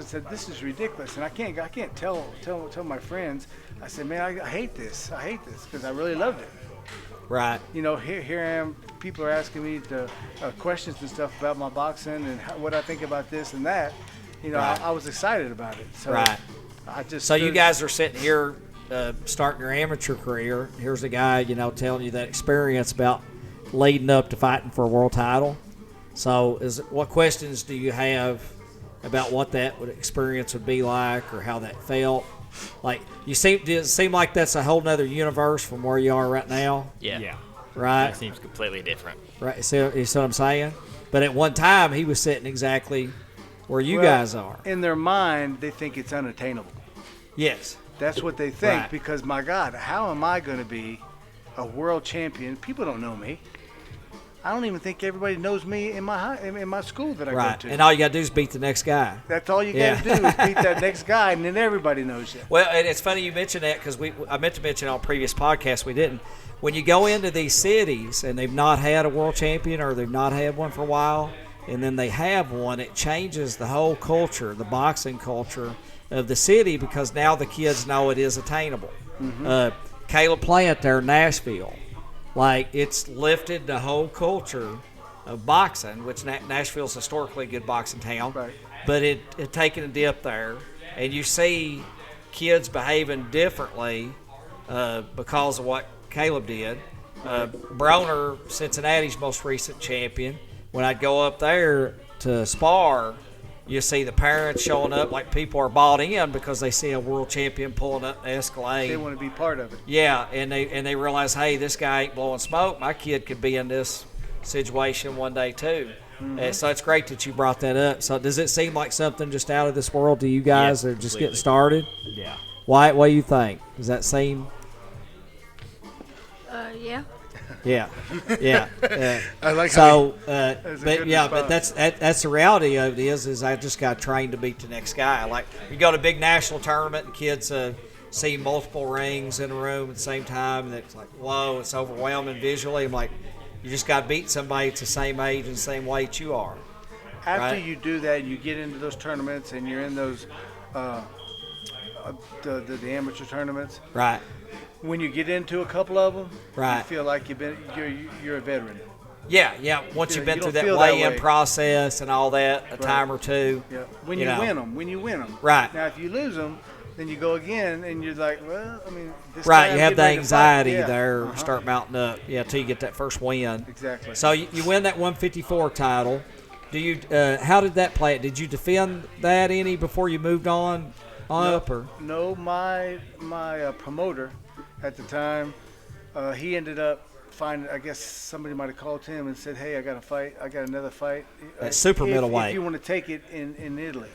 said, this is ridiculous, and I can't tell my friends. I said, man, I hate this because I really loved it. Right. Here I am. People are asking me questions and stuff about my boxing and what I think about this and that. Right. I was excited about it. So Right. So you guys are sitting here starting your amateur career. Here's a guy, telling you that experience about leading up to fighting for a world title. So what questions do you have about what that experience would be like or how that felt? Like, does it seem like that's a whole nother universe from where you are right now? Yeah. Right? It seems completely different. Right. You see what I'm saying? But at one time, he was sitting exactly where you guys are. In their mind, they think it's unattainable. Yes. That's what they think Right. because, my God, how am I going to be a world champion? People don't know me. I don't even think everybody knows me in my school that I Right. go to. And all you got to do is beat the next guy. That's all you Yeah. got to do is beat that next guy, and then everybody knows you. Well, and it's funny you mentioned that because I meant to mention on previous podcasts we didn't. When you go into these cities and they've not had a world champion or they've not had one for a while, and then they have one, it changes the whole culture, the boxing culture of the city because now the kids know it is attainable. Mm-hmm. Caleb Plant there in Nashville, like it's lifted the whole culture of boxing, which Nashville's historically a good boxing town, Right. but it taken a dip there, and you see kids behaving differently because of what Caleb did. Broner, Cincinnati's most recent champion, when I'd go up there to spar, you see the parents showing up like people are bought in because they see a world champion pulling up the Escalade. They want to be part of it. Yeah, and they realize, hey, this guy ain't blowing smoke. My kid could be in this situation one day too. And so it's great that you brought that up. So does it seem like something just out of this world to you guys? That are just getting started? Yeah. Why? What do you think? Does that seem? Yeah. Yeah. I like so. That's a But good yeah, response. but that's the reality of it is I just got trained to beat the next guy. Like you go to a big national tournament and kids see multiple rings in a room at the same time, and it's like, whoa, it's overwhelming visually. I'm like, you just got to beat somebody that's the same age and the same weight you are. After Right. you do that, you get into those tournaments and you're in those the amateur tournaments. Right. When you get into a couple of them, Right. you feel like you're a veteran. Yeah. Once You you've been don't through that feel that weigh-in way. process and all that, a time or two. Yeah. When You you know. win them. Right. Now, if you lose them, then you go again, and you're like, well, I mean, this Right, guy you I'm have the getting ready to fight. anxiety Yeah. there, Uh-huh. start mounting up, until you get that first win. Exactly. So you win that 154 title. Do you? How did that play? Did you defend that any before you moved on up, or? No, my promoter at the time, he ended up finding. I guess somebody might have called him and said, "Hey, I got a fight. I got another fight. At super if middleweight. you want to take it in Italy."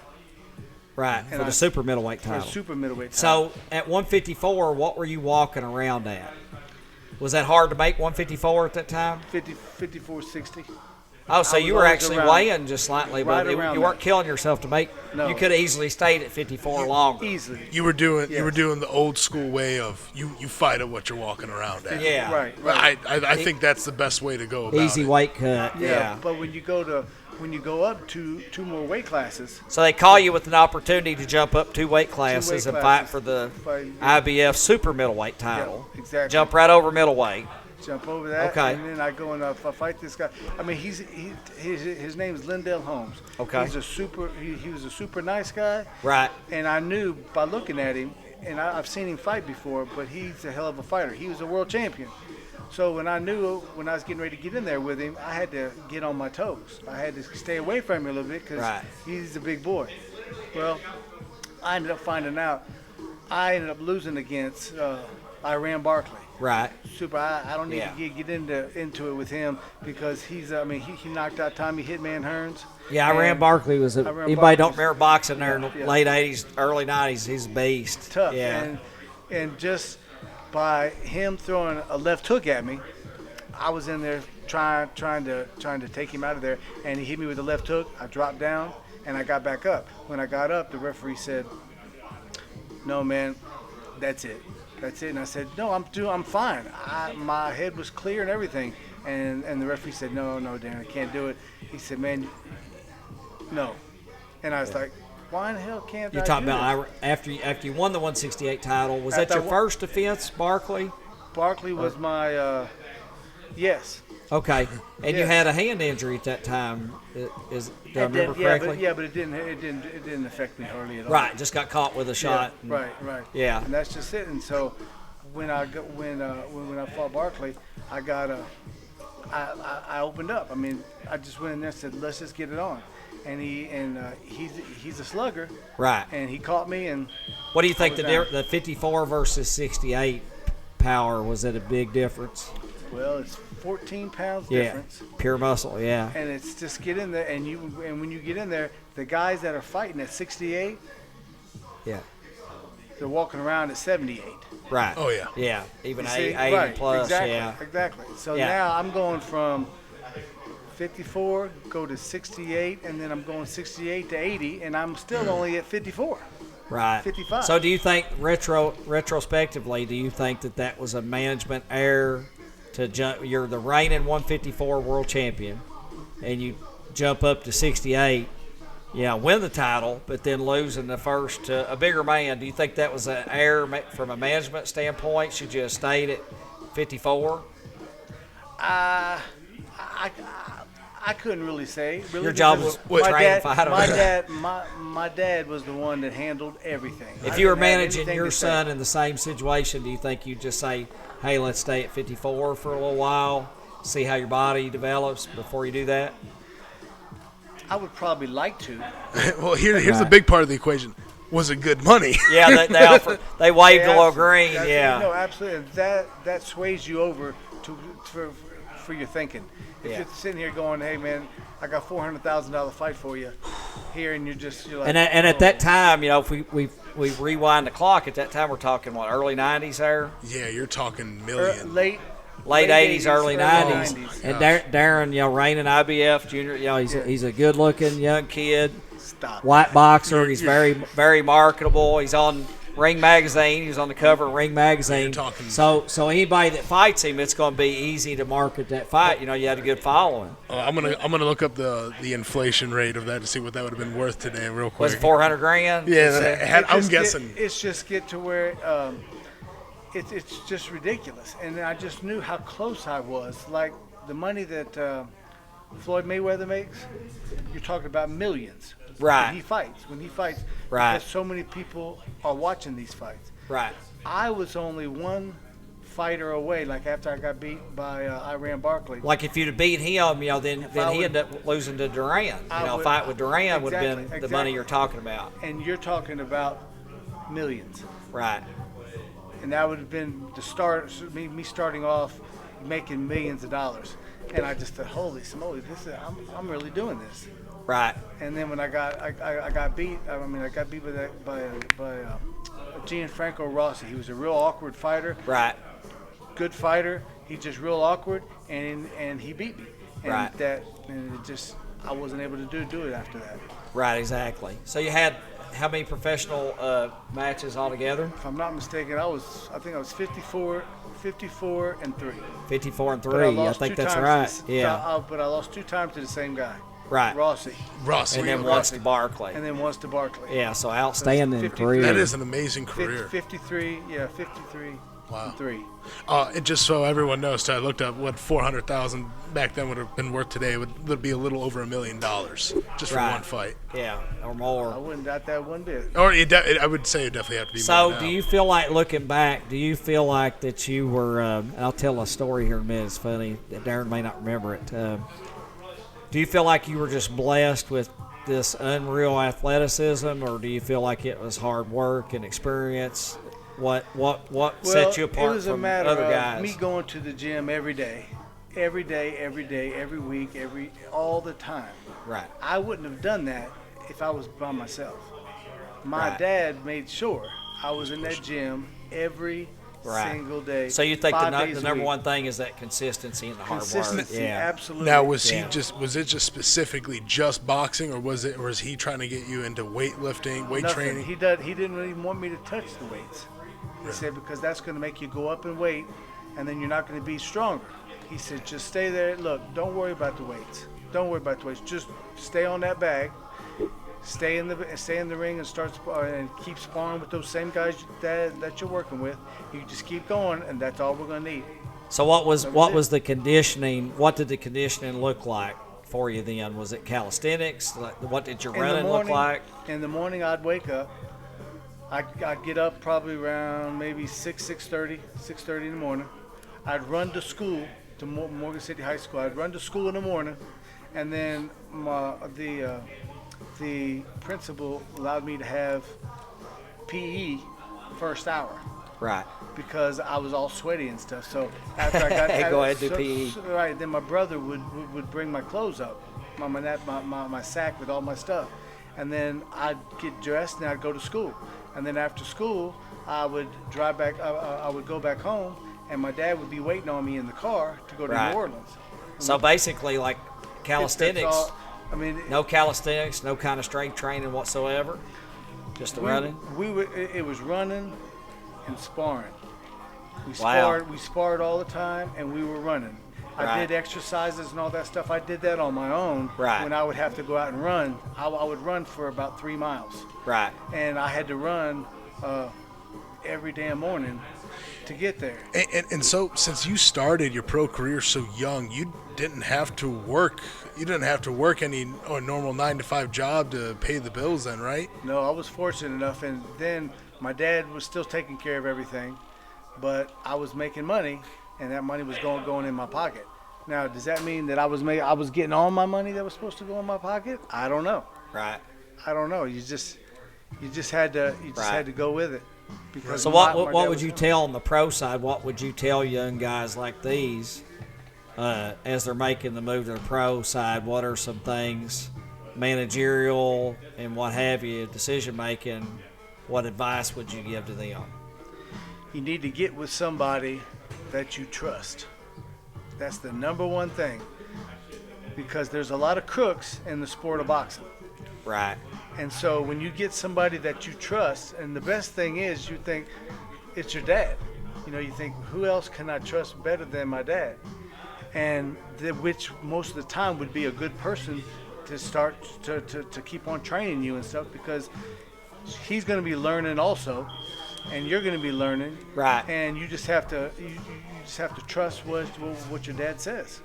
Right, And for the super middleweight For title. super middleweight title. So at 154, what were you walking around at? Was that hard to make 154 at that time? 54, 60. Oh, so I you was were always actually around- weighing just slightly, right but around you weren't that. killing yourself to make. No. You could have easily stayed at 54 longer. Easily. You were doing Yes. the old school way of you fight at what you're walking around at. Yeah. Right. I think that's the best way to go about Easy it. weight cut. Yeah. But when you go up to two more weight classes, So they call you with an opportunity to jump up 2 weight classes weight and classes. fight for the Fight- IBF super middleweight title. Yeah, exactly. Jump right over middleweight. jump over that. Okay. And then I go and fight this guy. I mean, his name is Lindell Holmes. Okay. He was a super nice guy. Right. And I knew by looking at him, and I've seen him fight before, but he's a hell of a fighter. He was a world champion. So when I was getting ready to get in there with him, I had to get on my toes. I had to stay away from him a little bit because he's a big boy. Well, I ended up finding out. I ended up losing against Iran Barkley. Right. Super. I don't need to get into it with him because he knocked out Tommy Hitman Hearns. Yeah, Iran Barkley was anybody don't remember boxing there in the late 80s, early 90s, he's a beast. Tough. Yeah. And just by him throwing a left hook at me, I was in there trying to take him out of there, and he hit me with a left hook. I dropped down and I got back up. When I got up, the referee said, "No, man, that's it. That's it." And I said, "No, I'm fine. My head was clear and everything." And the referee said, "No, Dan, I can't do it." He said, "Man, no." And I was like, "Why in the hell can't You're I talking do about this?" after you won the 168 title. Was that your first defense, Barkley? Barkley was my yes. Okay, and you Yes. had a hand injury at that time. Do I remember correctly? But it didn't affect me hardly at all. Right, just got caught with a shot. Right. Yeah. And that's just it. And so when I fought Barkley, I opened up. I mean, I just went in there and said, "Let's just get it on." And he's a slugger. Right. And he caught me. And What do you think I was the 54 versus 68 power, was it a big difference? well, it's 14 pounds Yeah, difference. pure muscle. Yeah. And it's just get in there, and when you get in there, the guys that are fighting at 68, Yeah. they're walking around at 78. Right. Oh, yeah. Yeah. Even You see? 80 Right, plus. exactly, Yeah. exactly. So Yeah. now I'm going from 54, go to 68, and then I'm going 68 to 80, and I'm still only at 54. Right. 55. So do you think retrospectively, do you think that was a management error to jump? You're the reigning 154 world champion, and you jump up to 68, win the title, but then losing the first to a bigger man. Do you think that was an error from a management standpoint? Should you have stayed at 54? I couldn't really say. Really, Your job because was my train dad, fighter. my dad was the one that handled everything. If I you were didn't have managing anything your to say. son in the same situation, do you think you'd just say, hey, let's stay at 54 for a little while, see how your body develops before you do that? I would probably like to. Well, here's the big part of the equation. Was it good money? Yeah, they waved a little green. Yeah. No, absolutely. That sways you over for your thinking. If you're sitting here going, "Hey, man, I got $400,000 fight for you," here, and you're like. And at that time, if we rewind the clock, at that time we're talking what, early 90s there? Yeah, you're talking million. Late 80s, early 90s. 90s. And Darrin, reigning IBF junior, he's a good-looking young kid. Stop. White boxer. He's very, very marketable. He's on Ring Magazine. He was on the cover of Ring Magazine. So anybody that fights him, it's going to be easy to market that fight. You had a good following. I'm gonna look up the inflation rate of that to see what that would have been worth today, real quick. Was it $400,000? Yeah, I'm guessing. It's just get to where it's just ridiculous, and I just knew how close I was. Like the money that Floyd Mayweather makes, you're talking about millions. Right. When he fights, right. Because so many people are watching these fights. Right. I was only one fighter away. Like after I got beat by Iran Barkley. Like if you'd have beat him, then he ended up losing to Duran. Fight with Duran would have been the money you're talking about. And you're talking about millions. Right. And that would have been the start. Me starting off making millions of dollars. And I just thought, holy smoly, I'm really doing this. Right. And then when I got beat, I got beat by Gianfranco Rossi. He was a real awkward fighter. Right. Good fighter. He's just real awkward, and he beat me. And Right. I wasn't able to do it after that. Right, exactly. So you had how many professional matches altogether? If I'm not mistaken, I think I was 54 and 3. 54 and But 3. I lost think two that's times right. Yeah. But I lost 2 times to the same guy. Right. Rossi. And then once to Barkley. And then once to Barkley. Yeah, so outstanding 53. career. That is an amazing career. 53 and 3. And just so everyone knows, so I looked up what 400,000 back then would have been worth today. Would be a little over $1 million just for one fight. Yeah, or more. I wouldn't doubt that one bit. Or I would say it definitely have to be more. So, do you feel like, looking back, do you feel like that you were? And I'll tell a story here in a minute. It's funny. Darrin may not remember it. Do you feel like you were just blessed with this unreal athleticism, or do you feel like it was hard work and experience? What set you apart it was from a matter other of guys? me going to the gym every day, every week, all the time. Right. I wouldn't have done that if I was by myself. My Right. dad made sure I was in that gym every single day. So you think 5 the days a number week. one thing is that consistency and the hard work? Consistency, Yeah. absolutely. Now, was it just specifically just boxing, or was he trying to get you into weightlifting, weight Nothing. training? He didn't even want me to touch the weights. He said, because that's going to make you go up in weight, and then you're not going to be stronger. He said, just stay there. Look, don't worry about the weights. Don't worry about the weights. Just stay on that bag. Stay in the ring and keep sparring with those same guys that you're working with. You just keep going, and that's all we're going to need. So what was the conditioning? What did the conditioning look like for you then? Was it calisthenics? What did your running look like? In the morning, I'd wake up. I'd get up probably around maybe 6:30 in the morning. I'd run to school, to Morgan City High School. I'd run to school in the morning, and then the principal allowed me to have PE first hour. Right. Because I was all sweaty and stuff. So after I got Go ahead, do PE. Right. Then my brother would bring my clothes up, my sack with all my stuff, and then I'd get dressed and I'd go to school. And then after school, I would drive back. I would go back home, and my dad would be waiting on me in the car to go to New Orleans. So basically, like calisthenics. No calisthenics, no kind of strength training whatsoever. Just the running. It was running and sparring. We sparred all the time, and we were running. I did exercises and all that stuff. I did that on my own. Right. When I would have to go out and run, I would run for about 3 miles. Right. And I had to run every damn morning to get there. And so, since you started your pro career so young, you didn't have to work. You didn't have to work any normal 9-to-5 job to pay the bills, then, right? No, I was fortunate enough, and then my dad was still taking care of everything, but I was making money, and that money was going in my pocket. Now, does that mean that I was getting all my money that was supposed to go in my pocket? I don't know. Right. I don't know. You just had to go with it. Because so what would you tell on the pro side? What would you tell young guys like these as they're making the move to the pro side? What are some things, managerial and what have you, decision making? What advice would you give to them? You need to get with somebody that you trust. That's the number one thing, because there's a lot of crooks in the sport of boxing. Right. And so when you get somebody that you trust, and the best thing is you think it's your dad. You think, who else can I trust better than my dad? And which most of the time would be a good person to start to keep on training you and stuff, because he's going to be learning also, and you're going to be learning. Right. And you just have to trust what your dad says.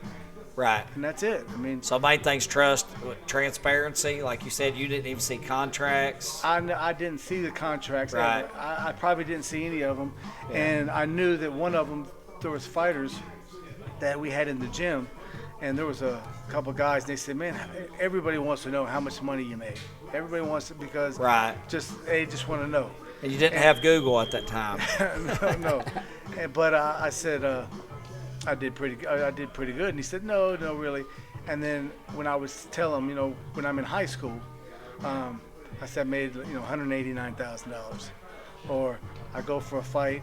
Right. And that's it. So main thing's trust, transparency. Like you said, you didn't even see contracts. I didn't see the contracts. Right. I probably didn't see any of them. Yeah. And I knew that one of them, there was fighters that we had in the gym, and there was a couple guys, and they said, man, everybody wants to know how much money you made. Everybody wants to, because they just want to know. And you didn't have Google at that time. No. But I said, I did pretty good. And he said, no, really. And then when I was telling him, when I'm in high school, I said I made $189,000, or I go for a fight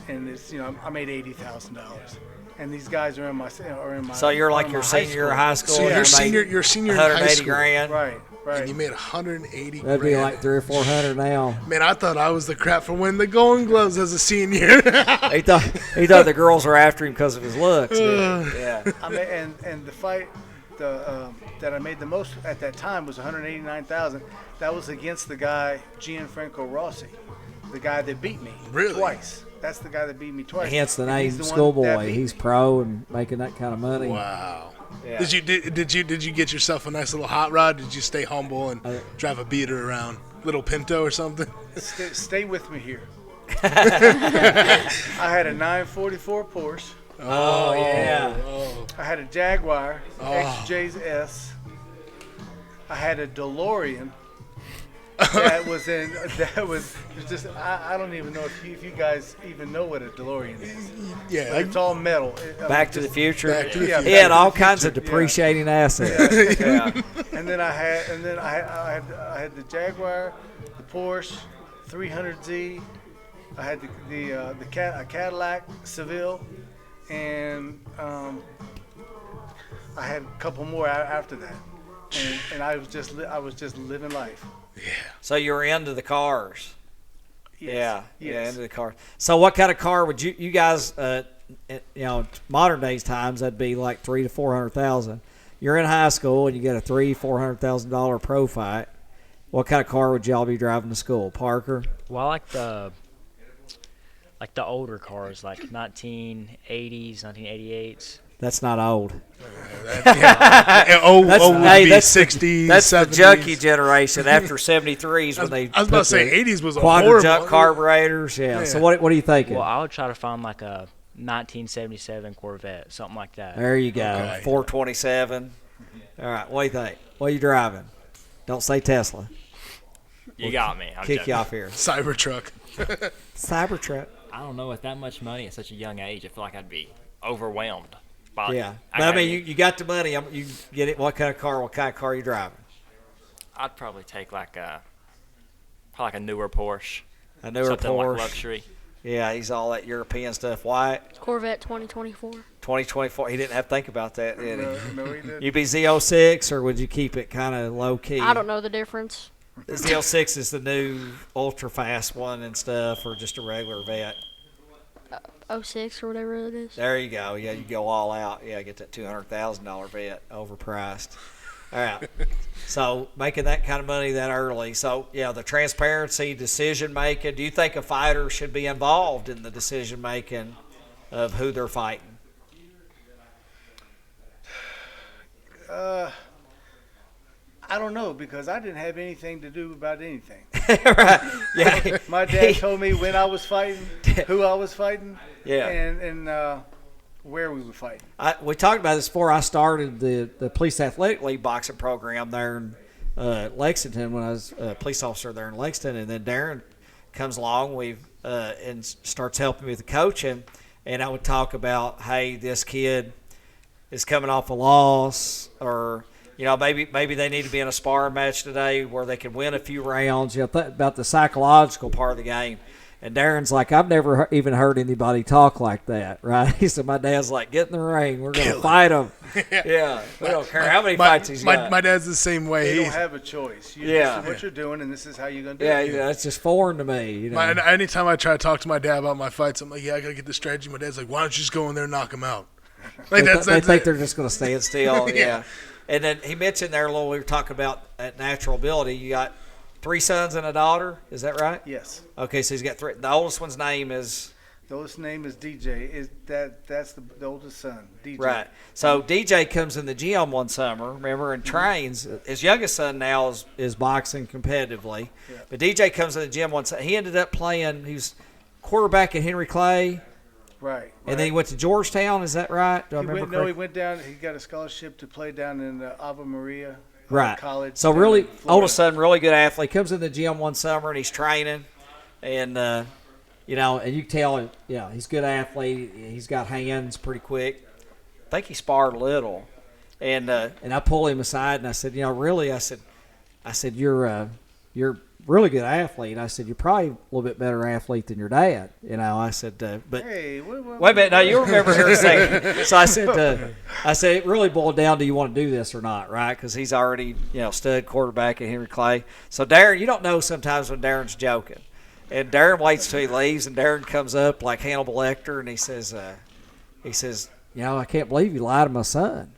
and it's I made $80,000, and these guys are in my. So you're like your senior year of high school. So you're senior in high 180 school. grand. Right. And you made 180 That'd be like 300 or 400 now. Man, I thought I was the crap for winning the Golden Gloves as a senior. he thought the girls were after him because of his looks. Yeah. I mean, and the fight that I made the most at that time was $189,000. That was against the guy Gianfranco Rossi, the guy that beat me twice. That's the guy that beat me twice. Hence the name Schoolboy. He's pro and making that kind of money. Wow. Yeah. Did you get yourself a nice little hot rod? Did you stay humble and drive a beater around, little Pinto or something? Stay with me here. I had a 944 Porsche. Oh yeah. I had a Jaguar XJS. I had a DeLorean. That was just I don't even know if you guys even know what a DeLorean is. Yeah, but it's all metal. Back to the Future. Yeah, he had all kinds of depreciating assets. Yeah. And then I had the Jaguar, the Porsche 300Z. I had a Cadillac Seville, and I had a couple more after that. And I was just living life. Yeah. So you were into the cars. Yes. Yeah, into the car. So what kind of car would you guys? Modern days times that'd be like $300,000 to $400,000. You're in high school and you get a $300,000-$400,000 pro fight. What kind of car would y'all be driving to school? Parker? Well, I like the older cars, like 1980s, 1988s. That's not old. Would be 60s, That's 70s. the junkie generation after 73s when they. I was about to say 80s was a quadra jump horrible carburetors. Yeah. So what are you thinking? Well, I would try to find like a 1977 Corvette, something like that. There you go. Okay. 427. All right. What do you think? What are you driving? Don't say Tesla. You got me. I'm Kick joking. you off here. Cybertruck. Cybertruck. I don't know. With that much money at such a young age, I feel like I'd be overwhelmed. Yeah, but I mean, you got the money. You get it. What kind of car are you driving? I'd probably take probably like a newer Porsche. A newer something Porsche. like luxury. Yeah, he's all that European stuff. White. Corvette 2024. 2024. He didn't have to think about that, did he? No, he didn't. You be Z06, or would you keep it kind of low key? I don't know the difference. The Z06 is the new ultra fast one and stuff, or just a regular vet. 06 or whatever it is. There you go. Yeah, you go all out. Yeah, get that $200,000 vet, overpriced. All right. So making that kind of money that early. So, yeah, the transparency, decision-making. Do you think a fighter should be involved in the decision-making of who they're fighting? I don't know, because I didn't have anything to do about anything. Right. Yeah. My dad told me when I was fighting, who I was fighting, Yeah. and where we were fighting. We talked about this before I started the Police Athletic League boxing program there in Lexington when I was a police officer there in Lexington, and then Darrin comes along and starts helping me with the coaching, and I would talk about, hey, this kid is coming off a loss, or maybe they need to be in a sparring match today where they can win a few rounds. About the psychological part of the game. And Darren's like, I've never even heard anybody talk like that, right? He said, my dad's like, get in the ring. We're going to fight him. Yeah. We don't care how many fights he's got. My dad's the same way. You don't have a choice. This is what you're doing, and this is how you're going to do it. Yeah, it's just foreign to me. Anytime I try to talk to my dad about my fights, I'm like, I got to get the strategy. My dad's like, why don't you just go in there and knock him out? Like they think they're just going to stand still. Yeah. And then he mentioned there a little, we were talking about natural ability. You got 3 sons and a daughter. Is that right? Yes. Okay, so he's got 3. The oldest one's name is? The oldest name is DJ. That's the oldest son, DJ. Right. So DJ comes in the gym one summer, remember, and trains. His youngest son now is boxing competitively. Yeah. But DJ comes in the gym one summer. He ended up playing, he was quarterback at Henry Clay. Right. And then he went to Georgetown, is that right? Do I remember correctly? No, he went down. He got a scholarship to play down in Ave Maria College. So oldest son, really good athlete. Comes in the gym one summer and he's training, and you know, and you tell him, he's a good athlete. He's got hands pretty quick. I think he sparred a little. And I pull him aside and I said, really, I said, you're really good athlete. I said, you're probably a little bit better athlete than your dad. I said, but Hey, wait a minute. Now you remember here a second. So I said, it really boiled down to you want to do this or not, right? because he's already, stud quarterback at Henry Clay. So Darrin, you don't know sometimes when Darrin's joking. And Darrin waits till he leaves, and Darrin comes up like Hannibal Lecter, and he says, I can't believe you lied to my son.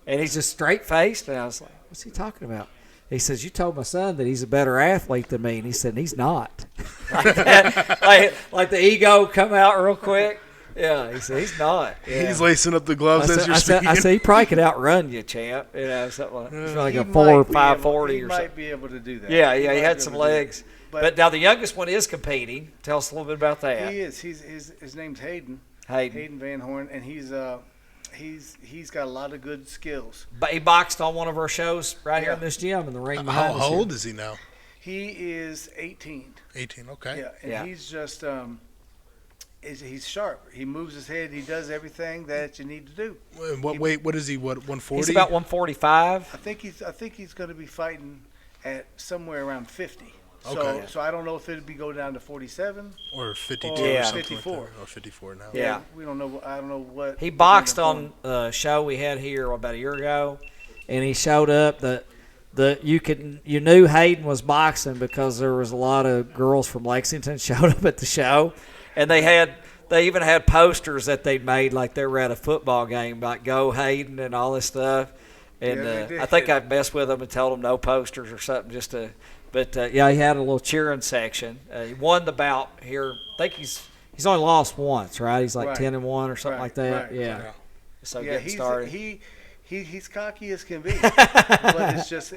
And he's just straight-faced, And I was like, what's he talking about? He says, you told my son that he's a better athlete than me. And he said, he's not. Like that, like the ego come out real quick. Yeah, he said, he's not. Yeah. He's lacing up the gloves as you're speaking. I said, he probably could outrun you, champ. Something like, it's like a 4 or 540 or something. He might be able to do that. Yeah, he had some legs. But now the youngest one is competing. Tell us a little bit about that. He is. His name's Hayden. Hayden. Hayden Van Horn, and he's got a lot of good skills. But he boxed on one of our shows right here in this gym in the ring behind us. How old is he now? He is 18. 18, okay. Yeah, and he's just he's sharp. He moves his head. He does everything that you need to do. What weight? What is he? What 140? He's about 145. I think he's going to be fighting at somewhere around 50. Okay. So I don't know if it'd be go down to 47 or 52 or or 54 like or 54 now. Yeah. We don't know. I don't know what He boxed on a show we had here about a year ago, and he showed up. You knew Hayden was boxing because there was a lot of girls from Lexington showed up at the show, and they even had posters that they'd made like they were at a football game, like "Go Hayden" and all this stuff. And I think I messed with them and told them no posters or something just to. But he had a little cheering section. He won the bout here. I think he's only lost once, right? He's like 10-1 or something like that. Right. Yeah. So getting started. He's cocky as can be, but it's just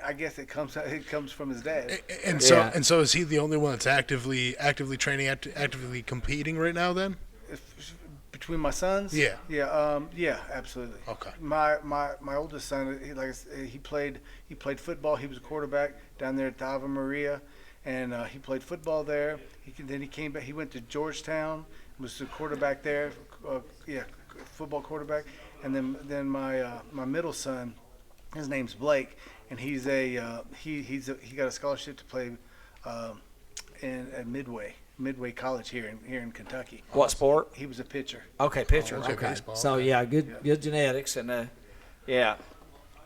I guess it comes from his dad. And so is he the only one that's actively training, actively competing right now then? Between my sons? Yeah, absolutely. Okay. My oldest son, he played football. He was a quarterback down there at the Ave Maria, and he played football there. Then he came back. He went to Georgetown, was the quarterback there. Football quarterback. And then my middle son, his name's Blake, and he got a scholarship to play at Midway College here in Kentucky. What sport? He was a pitcher. Okay, pitcher. Okay. Baseball. So good genetics and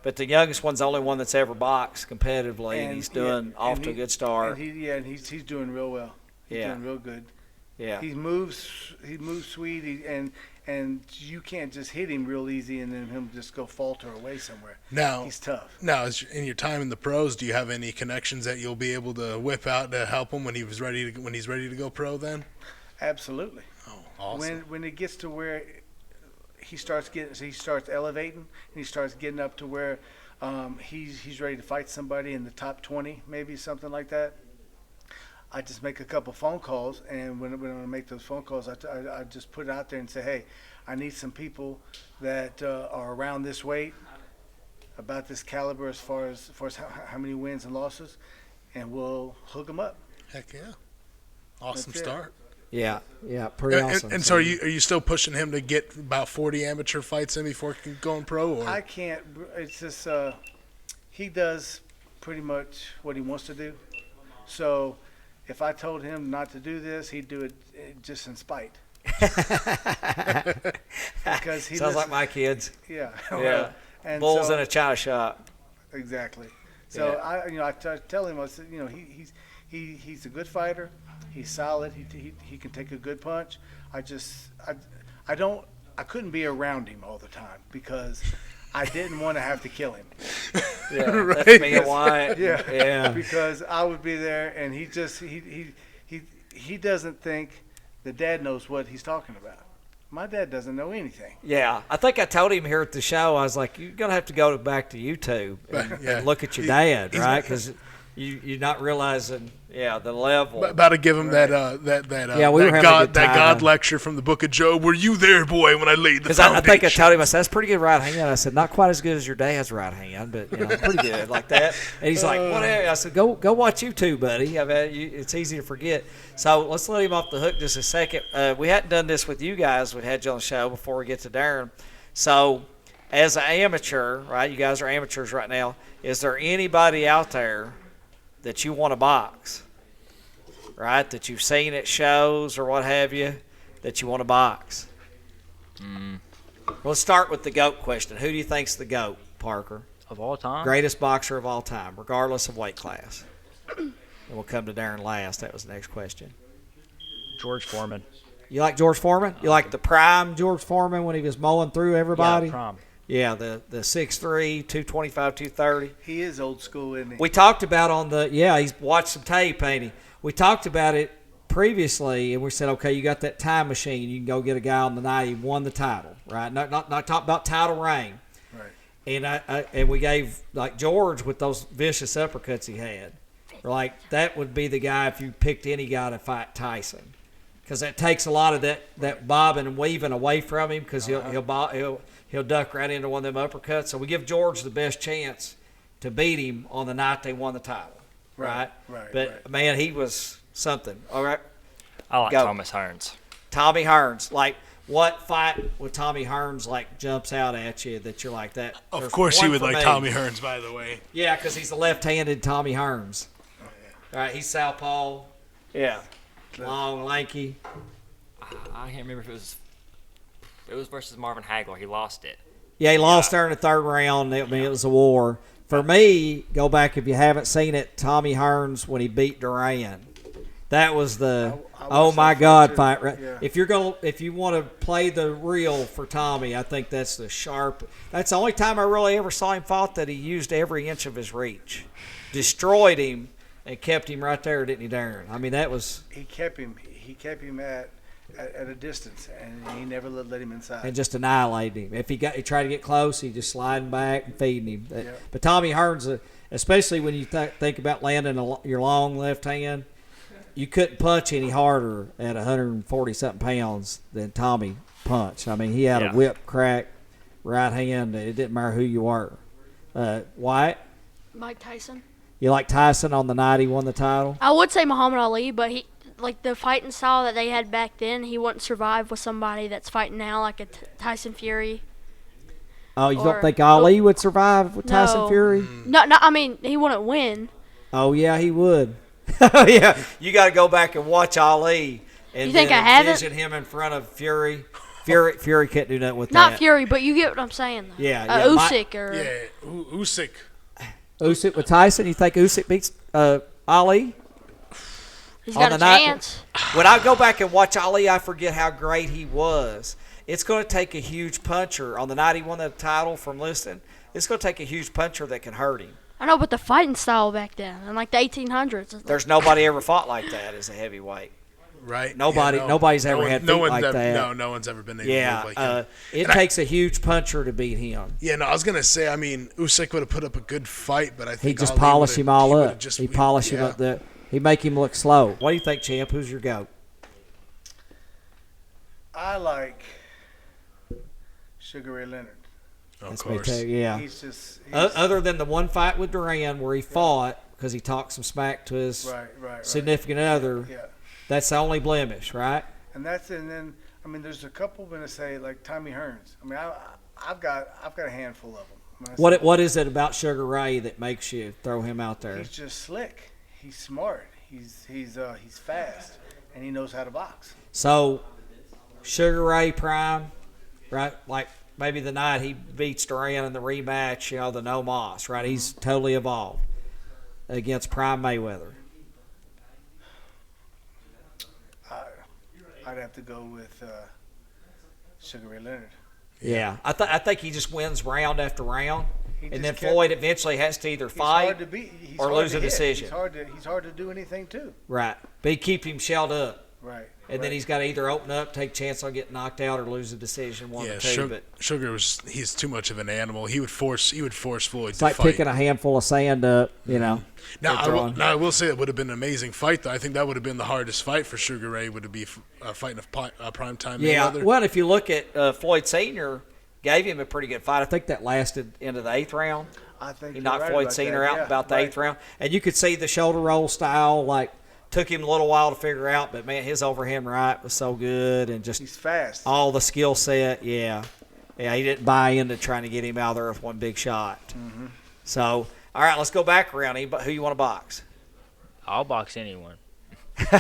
But the youngest one's the only one that's ever boxed competitively, and he's doing off to a good start. And he's doing real well. He's doing real good. Yeah. He moves sweet, and you can't just hit him real easy and then him just go falter away somewhere. Now he's tough. Now, in your time in the pros, do you have any connections that you'll be able to whip out to help him when he's ready to go pro? Then. Absolutely. Oh, awesome. When it gets to where he starts elevating, and he starts getting up to where he's ready to fight somebody in the top 20, maybe something like that. I just make a couple phone calls, and when I make those phone calls, I just put it out there and say, hey, I need some people that are around this weight, about this caliber as far as how many wins and losses, and we'll hook them up. Heck yeah. Awesome start. Yeah, pretty awesome. And so are you still pushing him to get about 40 amateur fights in before he can go in pro? Or? I can't. It's just he does pretty much what he wants to do. So if I told him not to do this, he'd do it just in spite. Because he sounds like my kids. Yeah. Yeah. And bulls in a china shop. Exactly. So I tell him, I said, he's a good fighter. He's solid. He can take a good punch. I couldn't be around him all the time because I didn't want to have to kill him. Yeah, right. That's me and Wyatt. Yeah. Because I would be there, and he doesn't think the dad knows what he's talking about. My dad doesn't know anything. Yeah, I think I told him here at the show. I was like, "You're gonna have to go back to YouTube and look at your dad, right? Because You're not realizing, the level. About to give him we were having a good that time. God lecture from the Book of Job. Were you there, boy, when I laid the Because foundation? I think I told him, I said, that's pretty good right hand. I said, not quite as good as your dad's right hand, but pretty good like that. And he's like, whatever. I said, go watch YouTube, buddy. I mean, it's easy to forget. So let's let him off the hook just a second. We hadn't done this with you guys. We had you on the show before we get to Darrin. So as an amateur, right, you guys are amateurs right now, is there anybody out there that you want to box, right, that you've seen at shows or what have you, that you want to box? Let's start with the GOAT question. Who do you think's the GOAT, Parker? Of all time? Greatest boxer of all time, regardless of weight class. And we'll come to Darrin last. That was the next question. George Foreman. You like George Foreman? You like the prime George Foreman when he was mowing through everybody? Yeah, prime. Yeah, the 6'3", 225, 230. He is old school, isn't he? We talked about he's watched some tape, ain't he? We talked about it previously, and we said, okay, you got that time machine. You can go get a guy on the night he won the title, right? Not talk about title reign. Right. And we gave, like, George with those vicious uppercuts he had. Like, that would be the guy if you picked any guy to fight Tyson. Because that takes a lot of that bobbing and weaving away from him because he'll duck right into one of them uppercuts. So we give George the best chance to beat him on the night they won the title, right? But, man, he was something. All right? I like Go. Thomas Hearns. Tommy Hearns. Like, what fight with Tommy Hearns, like, jumps out at you that you're like that? Of course he would like Tommy Hearns, by the way. Yeah, because he's a left-handed Tommy Hearns. All right, he's southpaw. Yeah. Long, lanky. I can't remember if it was versus Marvin Hagler. He lost it. Yeah, he lost there in the third round. I mean, it was a war. For me, go back if you haven't seen it, Tommy Hearns when he beat Duran. That was the oh my God fight. Right? Yeah. If you want to play the real for Tommy, I think that's the sharp. That's the only time I really ever saw him fought that he used every inch of his reach, destroyed him, and kept him right there, didn't he, Darrin? I mean, that was. He kept him at a distance, and he never let him inside. And just annihilated him. If he tried to get close, he just sliding back and feeding him. Yeah. But Tommy Hearns, especially when you think about landing your long left hand, you couldn't punch any harder at 140-something pounds than Tommy punched. I mean, he had a whip crack right hand. It didn't matter who you were. Wyatt? Mike Tyson. You like Tyson on the night he won the title? I would say Muhammad Ali, but he, like the fighting style that they had back then, he wouldn't survive with somebody that's fighting now, like a Tyson Fury. Oh, you don't think Ali would survive with Tyson Fury? No, I mean, he wouldn't win. Oh, yeah, he would. Yeah, you got to go back and watch Ali and you think then I haven't? envision him in front of Fury. Fury can't do nothing with that. Not Fury, but you get what I'm saying. Though. Yeah, Usyk or Usyk. Usyk with Tyson. You think Usyk beats Ali? He's got a chance. When I go back and watch Ali, I forget how great he was. It's going to take a huge puncher on the night he won the title from Liston. It's going to take a huge puncher that can hurt him. I know, but the fighting style back then, in like the 1800s. There's nobody ever fought like that as a heavyweight. Right. Nobody's ever had feet like that. No one's ever been able to move like him. It takes a huge puncher to beat him. Yeah, no, I was gonna say. I mean, Usyk would have put up a good fight, but I think he just Ali polished him all up. He polished him up. He make him look slow. What do you think, champ? Who's your GOAT? I like Sugar Ray Leonard. Of course. Yeah. He's other than the one fight with Duran where he fought because he talked some smack to his significant other. Yeah. That's the only blemish, right? And then I mean, there's a couple going to say like Tommy Hearns. I mean, I've got a handful of them. What is it about Sugar Ray that makes you throw him out there? He's just slick. He's smart. He's fast, and he knows how to box. So, Sugar Ray prime, right? Like maybe the night he beats Duran in the rematch, the no moss, right? He's totally evolved against prime Mayweather. I'd have to go with Sugar Ray Leonard. Yeah, I think he just wins round after round, and then kept, Floyd eventually has to either fight or lose a decision. He's hard to do anything too. Right, but he keep him shelled up. Right. And then he's got to either open up, take a chance on getting knocked out, or lose a decision, one or two. But Sugar he's too much of an animal. He would force Floyd it's to like fight. picking a handful of sand up, you know. Now I will say it would have been an amazing fight, though. I think that would have been the hardest fight for Sugar Ray, would it be fighting a primetime Mayweather. Well, if you look at Floyd Sr., gave him a pretty good fight. I think that lasted into the 8th round. I think he knocked right Floyd Sr. out about the 8th round. And you could see the shoulder roll style, like, took him a little while to figure out, but, man, his overhand right was so good. And just he's fast. All the skill set, yeah. Yeah, he didn't buy into trying to get him out of there with one big shot. Mm-hmm. So, all right, let's go back around. Who you want to box? I'll box anyone.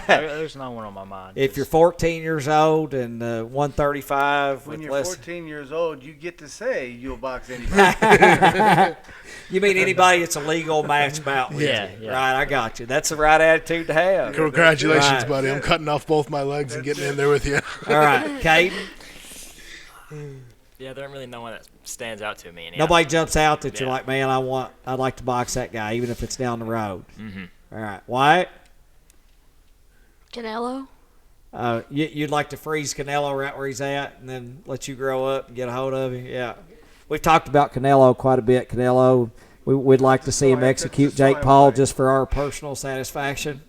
There's no one on my mind. If you're 14 years old and 135 when with you're less, 14 years old, you get to say you'll box anybody. You mean anybody that's a legal match bout with you. Right, I got you. That's the right attitude to have. Congratulations, right. buddy. I'm cutting off both my legs and getting in there with you. All right, Kate. Yeah, there ain't really no one that stands out to me. Nobody jumps out that you're like, man, I'd like to box that guy, even if it's down the road. Mm-hmm. All right, Wyatt. Canelo. You'd like to freeze Canelo right where he's at and then let you grow up and get a hold of him? Yeah. We've talked about Canelo quite a bit. Canelo, we'd like to see him execute Jake Paul just for our personal satisfaction,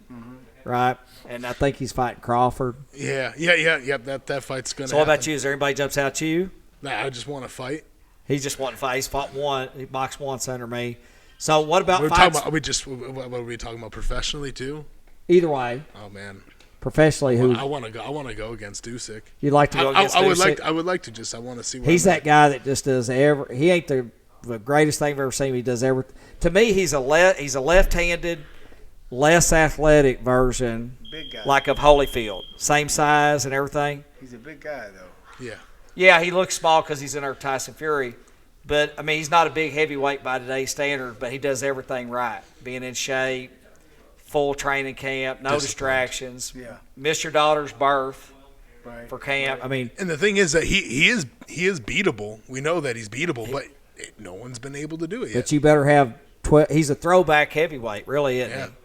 right? And I think he's fighting Crawford. Yeah. That fight's going to So what about you? Is there anybody jumps out to you? Nah, I just want to fight. He's just wanting to fight. He's fought one. He boxed once under me. So what about We're fights? what are we talking about professionally too? Either way. Oh man. Professionally, who? I want to go against Usyk. You'd like to go against Usyk? I would like to just. I want to see. He's that guy that just does He ain't the greatest thing I've ever seen. He does everything. To me, he's a left-handed, less athletic version, big guy, like of Holyfield. Same size and everything. He's a big guy though. Yeah. Yeah, he looks small because he's in our Tyson Fury. But, I mean, he's not a big heavyweight by today's standard, but he does everything right. Being in shape, full training camp, no distractions. Yeah. Miss your daughter's birth for camp. Right. I mean, and the thing is that he is beatable. We know that he's beatable, but no one's been able to do it yet. But you better have 12. He's a throwback heavyweight, really, isn't he?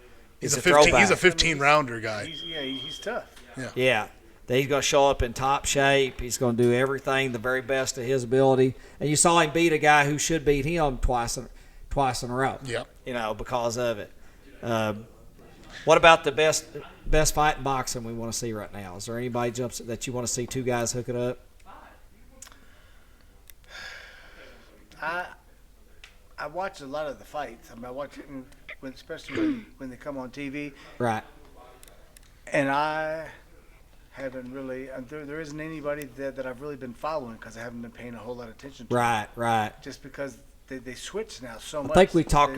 He's a 15-rounder guy. He's tough. Yeah. He's going to show up in top shape. He's going to do everything the very best of his ability. And you saw him beat a guy who should beat him twice in a row. Yep. You know, because of it. What about the best fight in boxing we want to see right now? Is there anybody jumps that you want to see two guys hook it up? I watch a lot of the fights. I mean, I watch it especially when they come on TV. Right. And I haven't really there isn't anybody that I've really been following because I haven't been paying a whole lot of attention to. Right. Just because they switch now so much. I think we talked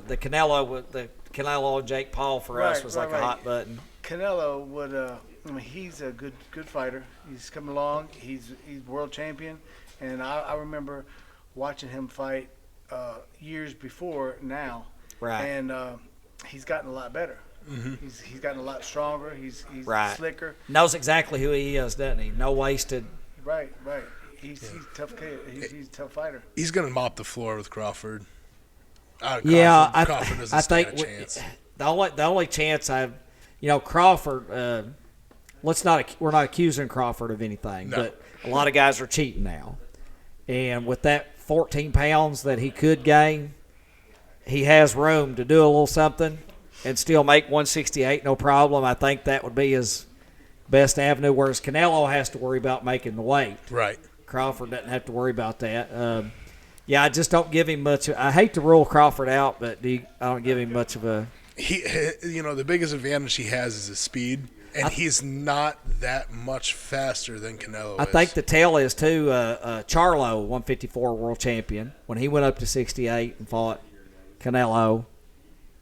the Canelo and Jake Paul for us was like a hot button. Canelo would he's a good fighter. He's coming along. He's world champion, and I remember watching him fight years before now. Right. And he's gotten a lot better. Mm-hmm. He's gotten a lot stronger. He's slicker. Knows exactly who he is, doesn't he? No wasted. Right. He's tough. He's a tough fighter. He's going to mop the floor with Crawford. Crawford doesn't I stand think a chance. The only chance Crawford. We're not accusing Crawford of anything, but a lot of guys are cheating now, and with that 14 pounds that he could gain, he has room to do a little something and still make 168 no problem. I think that would be his best avenue, whereas Canelo has to worry about making the weight. Right. Crawford doesn't have to worry about that. I just don't give him much. I hate to rule Crawford out, but I don't give him much of a. The biggest advantage he has is his speed, and he's not that much faster than Canelo is. I think the tell is, too, Charlo, 154 world champion, when he went up to 68 and fought Canelo,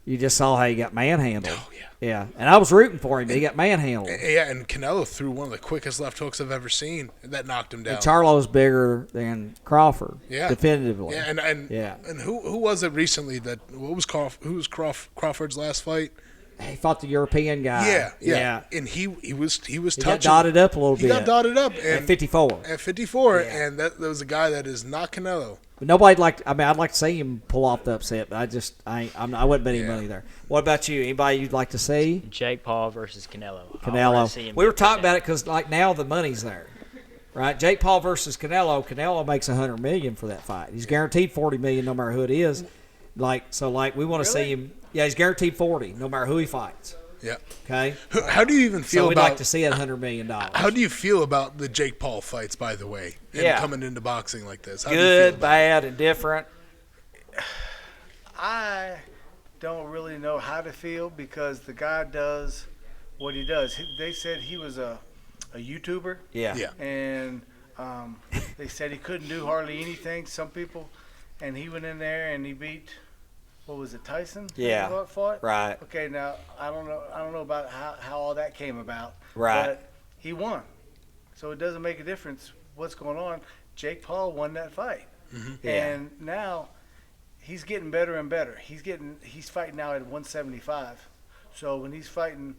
you just saw how he got manhandled. Oh, yeah. Yeah, and I was rooting for him. He got manhandled. Yeah, and Canelo threw one of the quickest left hooks I've ever seen. That knocked him down. And Charlo's bigger than Crawford, definitively. Yeah, and who was it recently who was Crawford's last fight? He fought the European guy. Yeah. And he was He touching. got dotted up a little bit. He got dotted up at 54. At 54, and that was a guy that is not Canelo. But nobody I'd like to see him pull off the upset, but I wouldn't bet any money there. What about you? Anybody you'd like to see? Jake Paul versus Canelo. Canelo. We were talking about it because now the money's there, right? Jake Paul versus Canelo. Canelo makes $100 million for that fight. He's guaranteed $40 million no matter who it is. We want to see him. Yeah, he's guaranteed 40 no matter who he fights. Yeah. Okay. How do you even feel so we'd about? like to see that $100 million. How do you feel about the Jake Paul fights? By the way, and coming into boxing like this, how do you good, feel bad, and different. I don't really know how to feel because the guy does what he does. They said he was a YouTuber. Yeah. And they said he couldn't do hardly anything. Some people, and he went in there and he beat. What was it, Tyson? Yeah. Fought? Right. Okay, now I don't know about how all that came about. Right. But he won, so it doesn't make a difference what's going on. Jake Paul won that fight, and now he's getting better and better. He's fighting now at 175. So when he's fighting,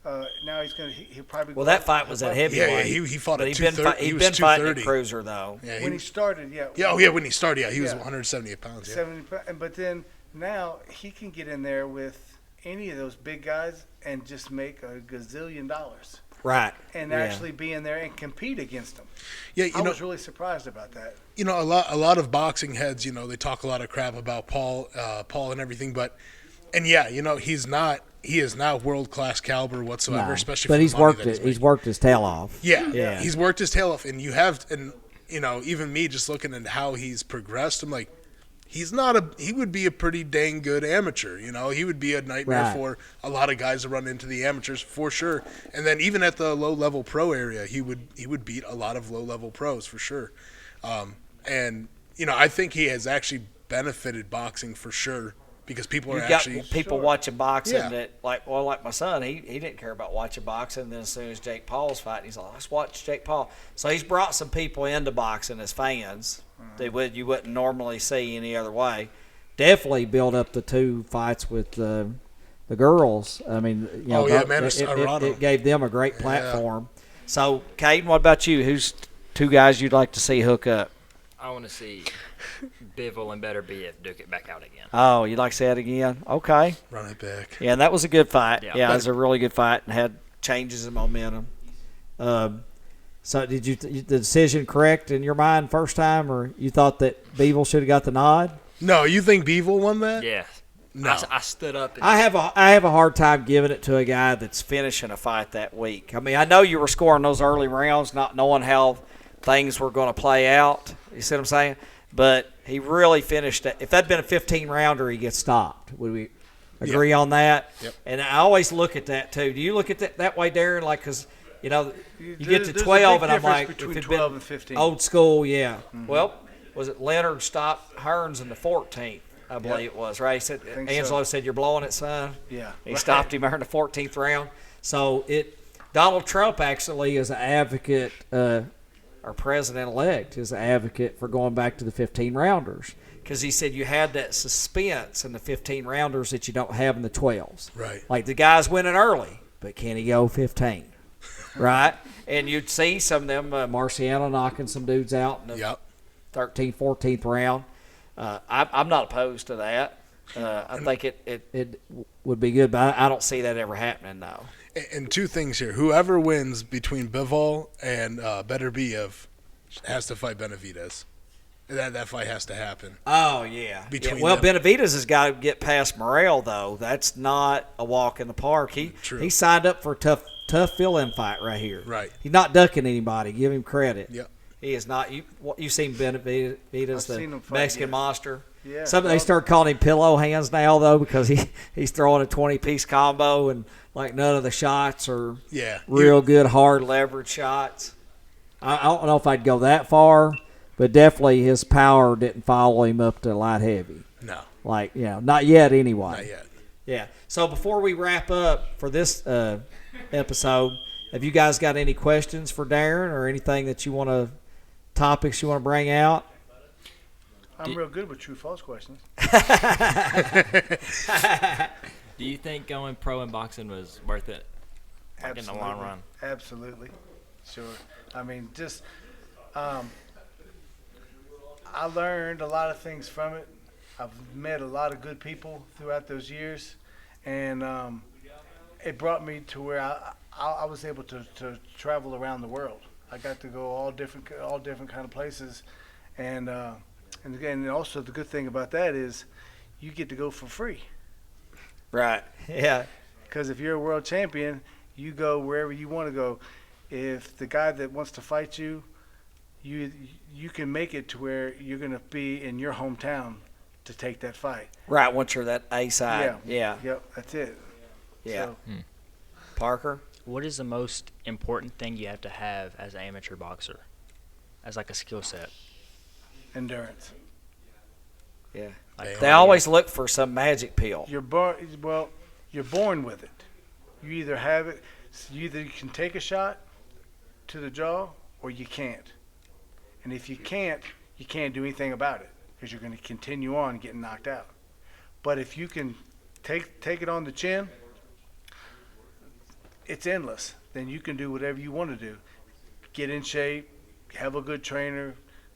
now he'll probably. Well, that fight was at heavyweight. Yeah, he fought at 230. He'd been fighting at cruiser though. Yeah, when he started, yeah. Yeah, when he started, he was 178 pounds. Yeah. 70, but then. Now he can get in there with any of those big guys and just make a gazillion dollars. Right. And actually be in there and compete against them. Yeah, I was really surprised about that. You know, a lot of boxing heads, they talk a lot of crap about Paul and everything, he is not world class caliber whatsoever, especially. But for he's worked his tail off. Yeah, he's worked his tail off, and even me just looking at how he's progressed, I'm like. He would be a pretty dang good amateur, He would be a nightmare for a lot of guys to run into the amateurs for sure. And then even at the low level pro area, he would beat a lot of low level pros for sure. I think he has actually benefited boxing for sure because people watching boxing that like my son, he didn't care about watching boxing. And then as soon as Jake Paul's fighting, he's like, let's watch Jake Paul. So he's brought some people into boxing as fans. You wouldn't normally see any other way. Definitely build up the two fights with the girls. I mean, it gave them a great platform. Yeah. So, Caden, what about you? Who's two guys you'd like to see hook up? I want to see Bivol and Better Be It duke it back out again. Oh, you'd like to see that again? Okay. Run it back. Yeah, and that was a good fight. Yeah, it was a really good fight and had changes in momentum. So did the decision correct in your mind first time, or you thought that Bivol should have got the nod? No, you think Bivol won that? Yeah. No. I stood up. I have a hard time giving it to a guy that's finishing a fight that week. I mean, I know you were scoring those early rounds, not knowing how things were going to play out. You see what I'm saying? But he really finished it. If that'd been a 15-rounder, he gets stopped. Would we agree on that? Yep. And I always look at that too. Do you look at that way, Darrin? Like, because you get to 12, and I'm like, between 12 and 15. Old school, yeah. Mm-hmm. Well, was it Leonard stopped Hearns in the 14th? I believe it was, right? He said, Angelo said, "You're blowing it, son." Yeah. He stopped him in the 14th round. So Donald Trump actually is an advocate, our president-elect is an advocate for going back to the 15-rounders. Because he said you had that suspense in the 15-rounders that you don't have in the 12s. Right. Like the guy's winning early, but can he go 15? Right? And you'd see some of them, Marciano knocking some dudes out in the 13th, 14th round. I'm not opposed to that. I think it would be good, but I don't see that ever happening, though. And two things here. Whoever wins between Bivol and Better Biev has to fight Benavidez. That fight has to happen. Oh, yeah. Benavidez has got to get past Morrell, though. That's not a walk in the park. He signed up for a tough fill-in fight right here. Right. He's not ducking anybody. Give him credit. Yep. He is not. You've seen Benavidez, the Mexican monster. Yeah. They start calling him pillow hands now, though, because he's throwing a 20-piece combo and like none of the shots are real good, hard leverage shots. I don't know if I'd go that far, but definitely his power didn't follow him up to light heavy. No. Not yet anyway. Not yet. Yeah. So before we wrap up for this episode, have you guys got any questions for Darrin or anything that topics you want to bring out? I'm real good with true-false questions. Do you think going pro in boxing was worth it? Absolutely. In the long run? Absolutely. Sure. I mean, just I learned a lot of things from it. I've met a lot of good people throughout those years, and it brought me to where I was able to travel around the world. I got to go all different kind of places, and again, also the good thing about that is you get to go for free. Right. Yeah. Because if you're a world champion, you go wherever you want to go. If the guy that wants to fight you, you can make it to where you're going to be in your hometown to take that fight. Right. Once you're that A side. Yeah. Yep. That's it. Yeah. So, Parker. What is the most important thing you have to have as an amateur boxer, as like a skill set? endurance. Yeah. They always look for some magic pill. You're born with it. You either have it. You either can take a shot to the jaw or you can't. And if you can't do anything about it because you're going to continue on getting knocked out. But if you can take it on the chin, it's endless. Then you can do whatever you want to do. Get in shape, have a good trainer,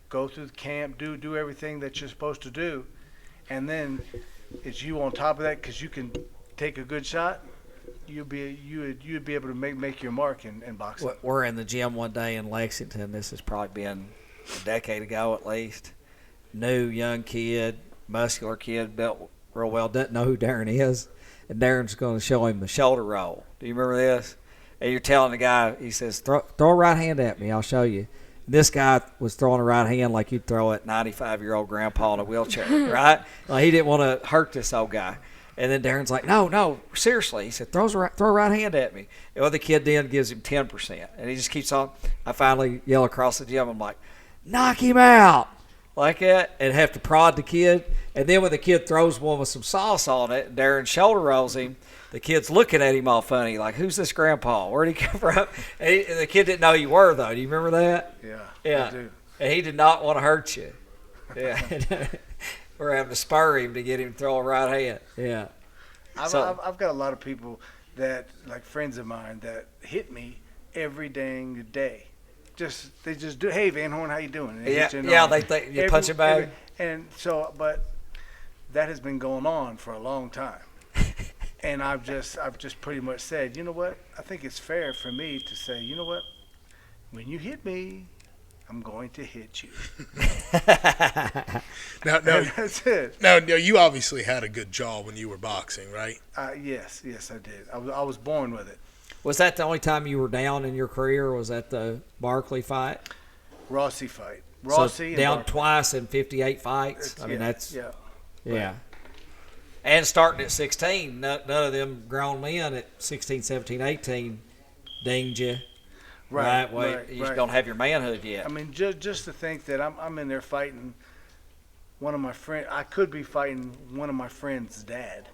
go through the camp, do everything that you're supposed to do. And then it's you on top of that because you can take a good shot. You'd be able to make your mark in boxing. We're in the gym one day in Lexington. This has probably been a decade ago at least. New young kid, muscular kid, built real well. Doesn't know who Darrin is, and Darrin's going to show him the shoulder roll. Do you remember this? And you're telling the guy, he says, "Throw a right hand at me. I'll show you." This guy was throwing a right hand like you'd throw at 95-year-old grandpa in a wheelchair, right? Like he didn't want to hurt this old guy. And then Darrin's like, no, seriously. He said, throw a right hand at me. And the other kid then gives him 10%. And he just keeps on. I finally yell across the gym. I'm like, knock him out. Like that. And have to prod the kid. And then when the kid throws one with some sauce on it, Darrin shoulder rolls him. The kid's looking at him all funny, like, who's this grandpa? Where'd he come from? And the kid didn't know you were, though. Do you remember that? Yeah. I do. And he did not want to hurt you. Yeah. We're having to spur him to get him to throw a right hand. Yeah. I've got a lot of people that, like friends of mine, that hit me every dang day. They just do, hey, Van Horn, how you doing? They think you punch him back. But that has been going on for a long time. And I've just pretty much said, you know what? I think it's fair for me to say, you know what? When you hit me, I'm going to hit you. Now, that's it. Now, you obviously had a good jaw when you were boxing, right? Yes, I did. I was born with it. Was that the only time you were down in your career? Was that the Barkley fight? Rossi fight. So down twice in 58 fights. Yeah. And starting at 16, none of them grown men at 16, 17, 18 dinged you. Right. You just don't have your manhood yet. I mean, just to think that I'm in there fighting one of my friends. I could be fighting one of my friend's dad.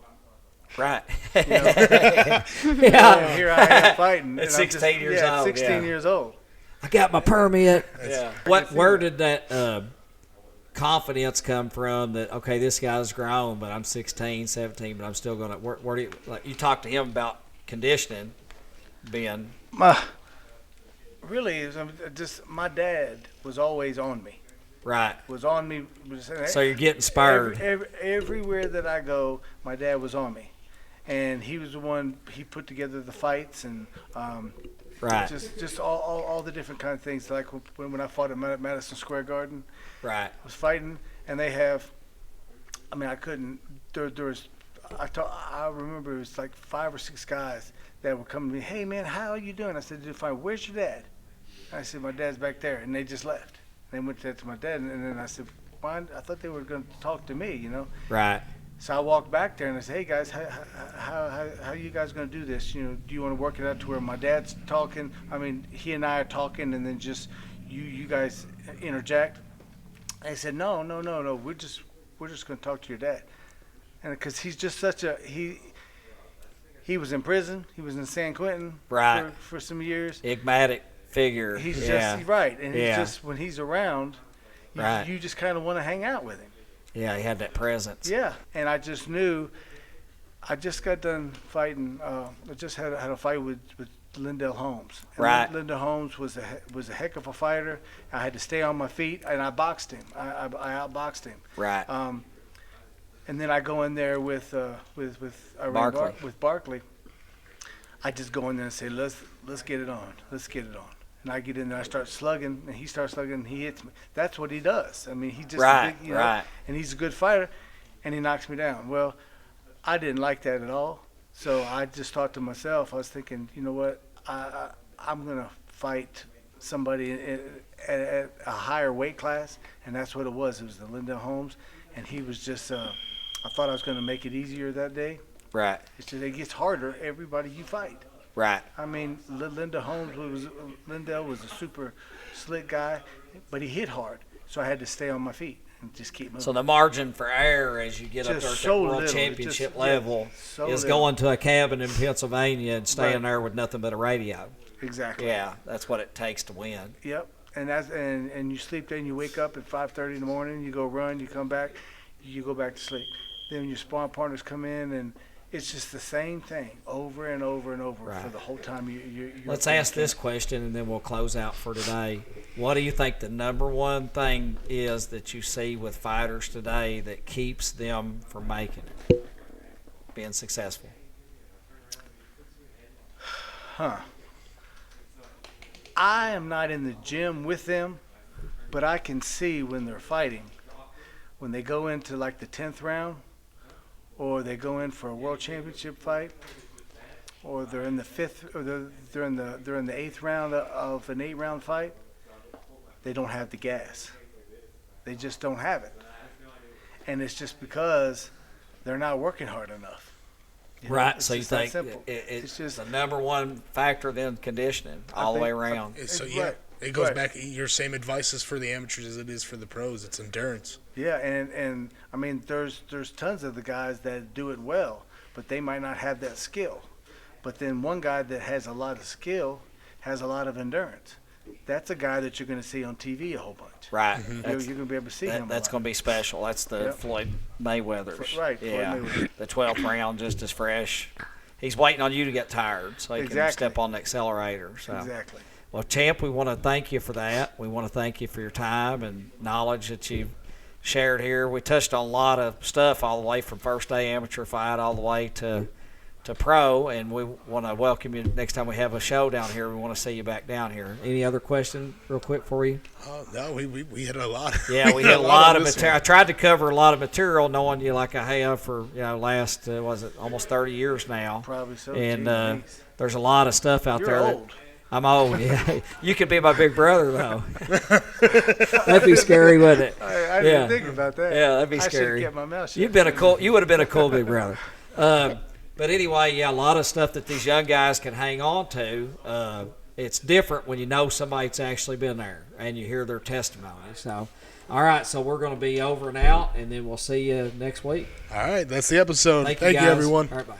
Right. You know? And here I am fighting. At 16 years old. 16 years old. I got my permit. Where did that confidence come from that, okay, this guy's grown, but I'm 16, 17, but I'm still going to – where do you – like you talked to him about conditioning being – Really, it was just my dad was always on me. Right. Was on me. So you're getting spurred. Everywhere that I go, my dad was on me. And he was the one, he put together the fights and right. just all the different kind of things. Like when I fought at Madison Square Garden. Right. I was fighting, and they have, I mean, I couldn't, I remember it was like 5 or 6 guys that would come to me, hey, man, how are you doing? I said, fine, where's your dad? I said, my dad's back there. And they just left. They went to my dad, and then I said, fine, I thought they were going to talk to me, you know? Right. So I walked back there, and I said, hey, guys, how are you guys going to do this? You know, do you want to work it out to where my dad's talking? I mean, he and I are talking, and then just you guys interject? They said, no, we're just going to talk to your dad. And because he's just such a, he was in prison. He was in San Quentin for some years. Enigmatic figure. He's just right, and he's just when he's around, you just kind of want to hang out with him. Yeah, he had that presence. Yeah, and I just knew. I just got done fighting. I just had a fight with Lindell Holmes. And Right. Lindell Holmes was a heck of a fighter. I had to stay on my feet, and I boxed him. I outboxed him. Right. And then I go in there with Barkley. I just go in there and say, let's get it on. Let's get it on. And I get in there, I start slugging, and he starts slugging, and he hits me. That's what he does. I mean, he just Right, big, right. And he's a good fighter, and he knocks me down. Well, I didn't like that at all. So I just thought to myself, I was thinking, you know what, I'm going to fight somebody at a higher weight class, and that's what it was. It was the Lindell Holmes, and he was just, I thought I was going to make it easier that day. Right. It's just, it gets harder everybody you fight. Right. I mean, Lindell was a super slick guy, but he hit hard, so I had to stay on my feet and just keep moving. So the margin for error as you get up there at the world championship level is going to a cabin in Pennsylvania and staying there with nothing but a radio. Exactly. Yeah, that's what it takes to win. Yep. And you sleep there and you wake up at 5:30 in the morning, you go run, you come back, you go back to sleep. Then your sparring partners come in, and it's just the same thing over and over and over for the whole time you're Let's ask this question, and then we'll close out for today. What do you think the number one thing is that you see with fighters today that keeps them from making it, being successful? I am not in the gym with them, but I can see when they're fighting, when they go into like the 10th round, or they go in for a world championship fight, or they're in the 5th, or they're in the 8th round of an 8-round fight. They don't have the gas. They just don't have it, and it's just because they're not working hard enough. Right, so you that think simple. it's just the number one factor then conditioning all the way around. So it goes back. Your same advice is for the amateurs as it is for the pros. It's endurance. Yeah, and I mean, there's tons of the guys that do it well, but they might not have that skill. But then one guy that has a lot of skill has a lot of endurance. That's a guy that you're going to see on TV a whole bunch. Right. You're going to be able to see him. That's going to be special. That's the Floyd Mayweather's. Right. Yeah. Floyd Mayweather. The 12th round, just as fresh. He's waiting on you to get tired so he can step on the accelerator. So. Exactly. Well, Champ, we want to thank you for that. We want to thank you for your time and knowledge that you've shared here. We touched on a lot of stuff all the way from first day amateur fight all the way to pro, and we want to welcome you next time we have a show down here. We want to see you back down here. Any other question real quick for you? No, we hit a lot. Yeah, we hit a lot of material. I tried to cover a lot of material knowing you like I have for last, almost 30 years now. Probably so. And there's a lot of stuff out You're there. old. I'm old, yeah. You could be my big brother, though. That'd be scary, wouldn't it? I didn't think about that. Yeah, that'd be I should scary. have kept my mouth shut. You would have been a cool big brother. But anyway, a lot of stuff that these young guys can hang on to. It's different when you know somebody's actually been there and you hear their testimony. So, all right, so we're going to be over and out, and then we'll see you next week. All right, that's the episode. Thank you, guys. everyone. All right, bye.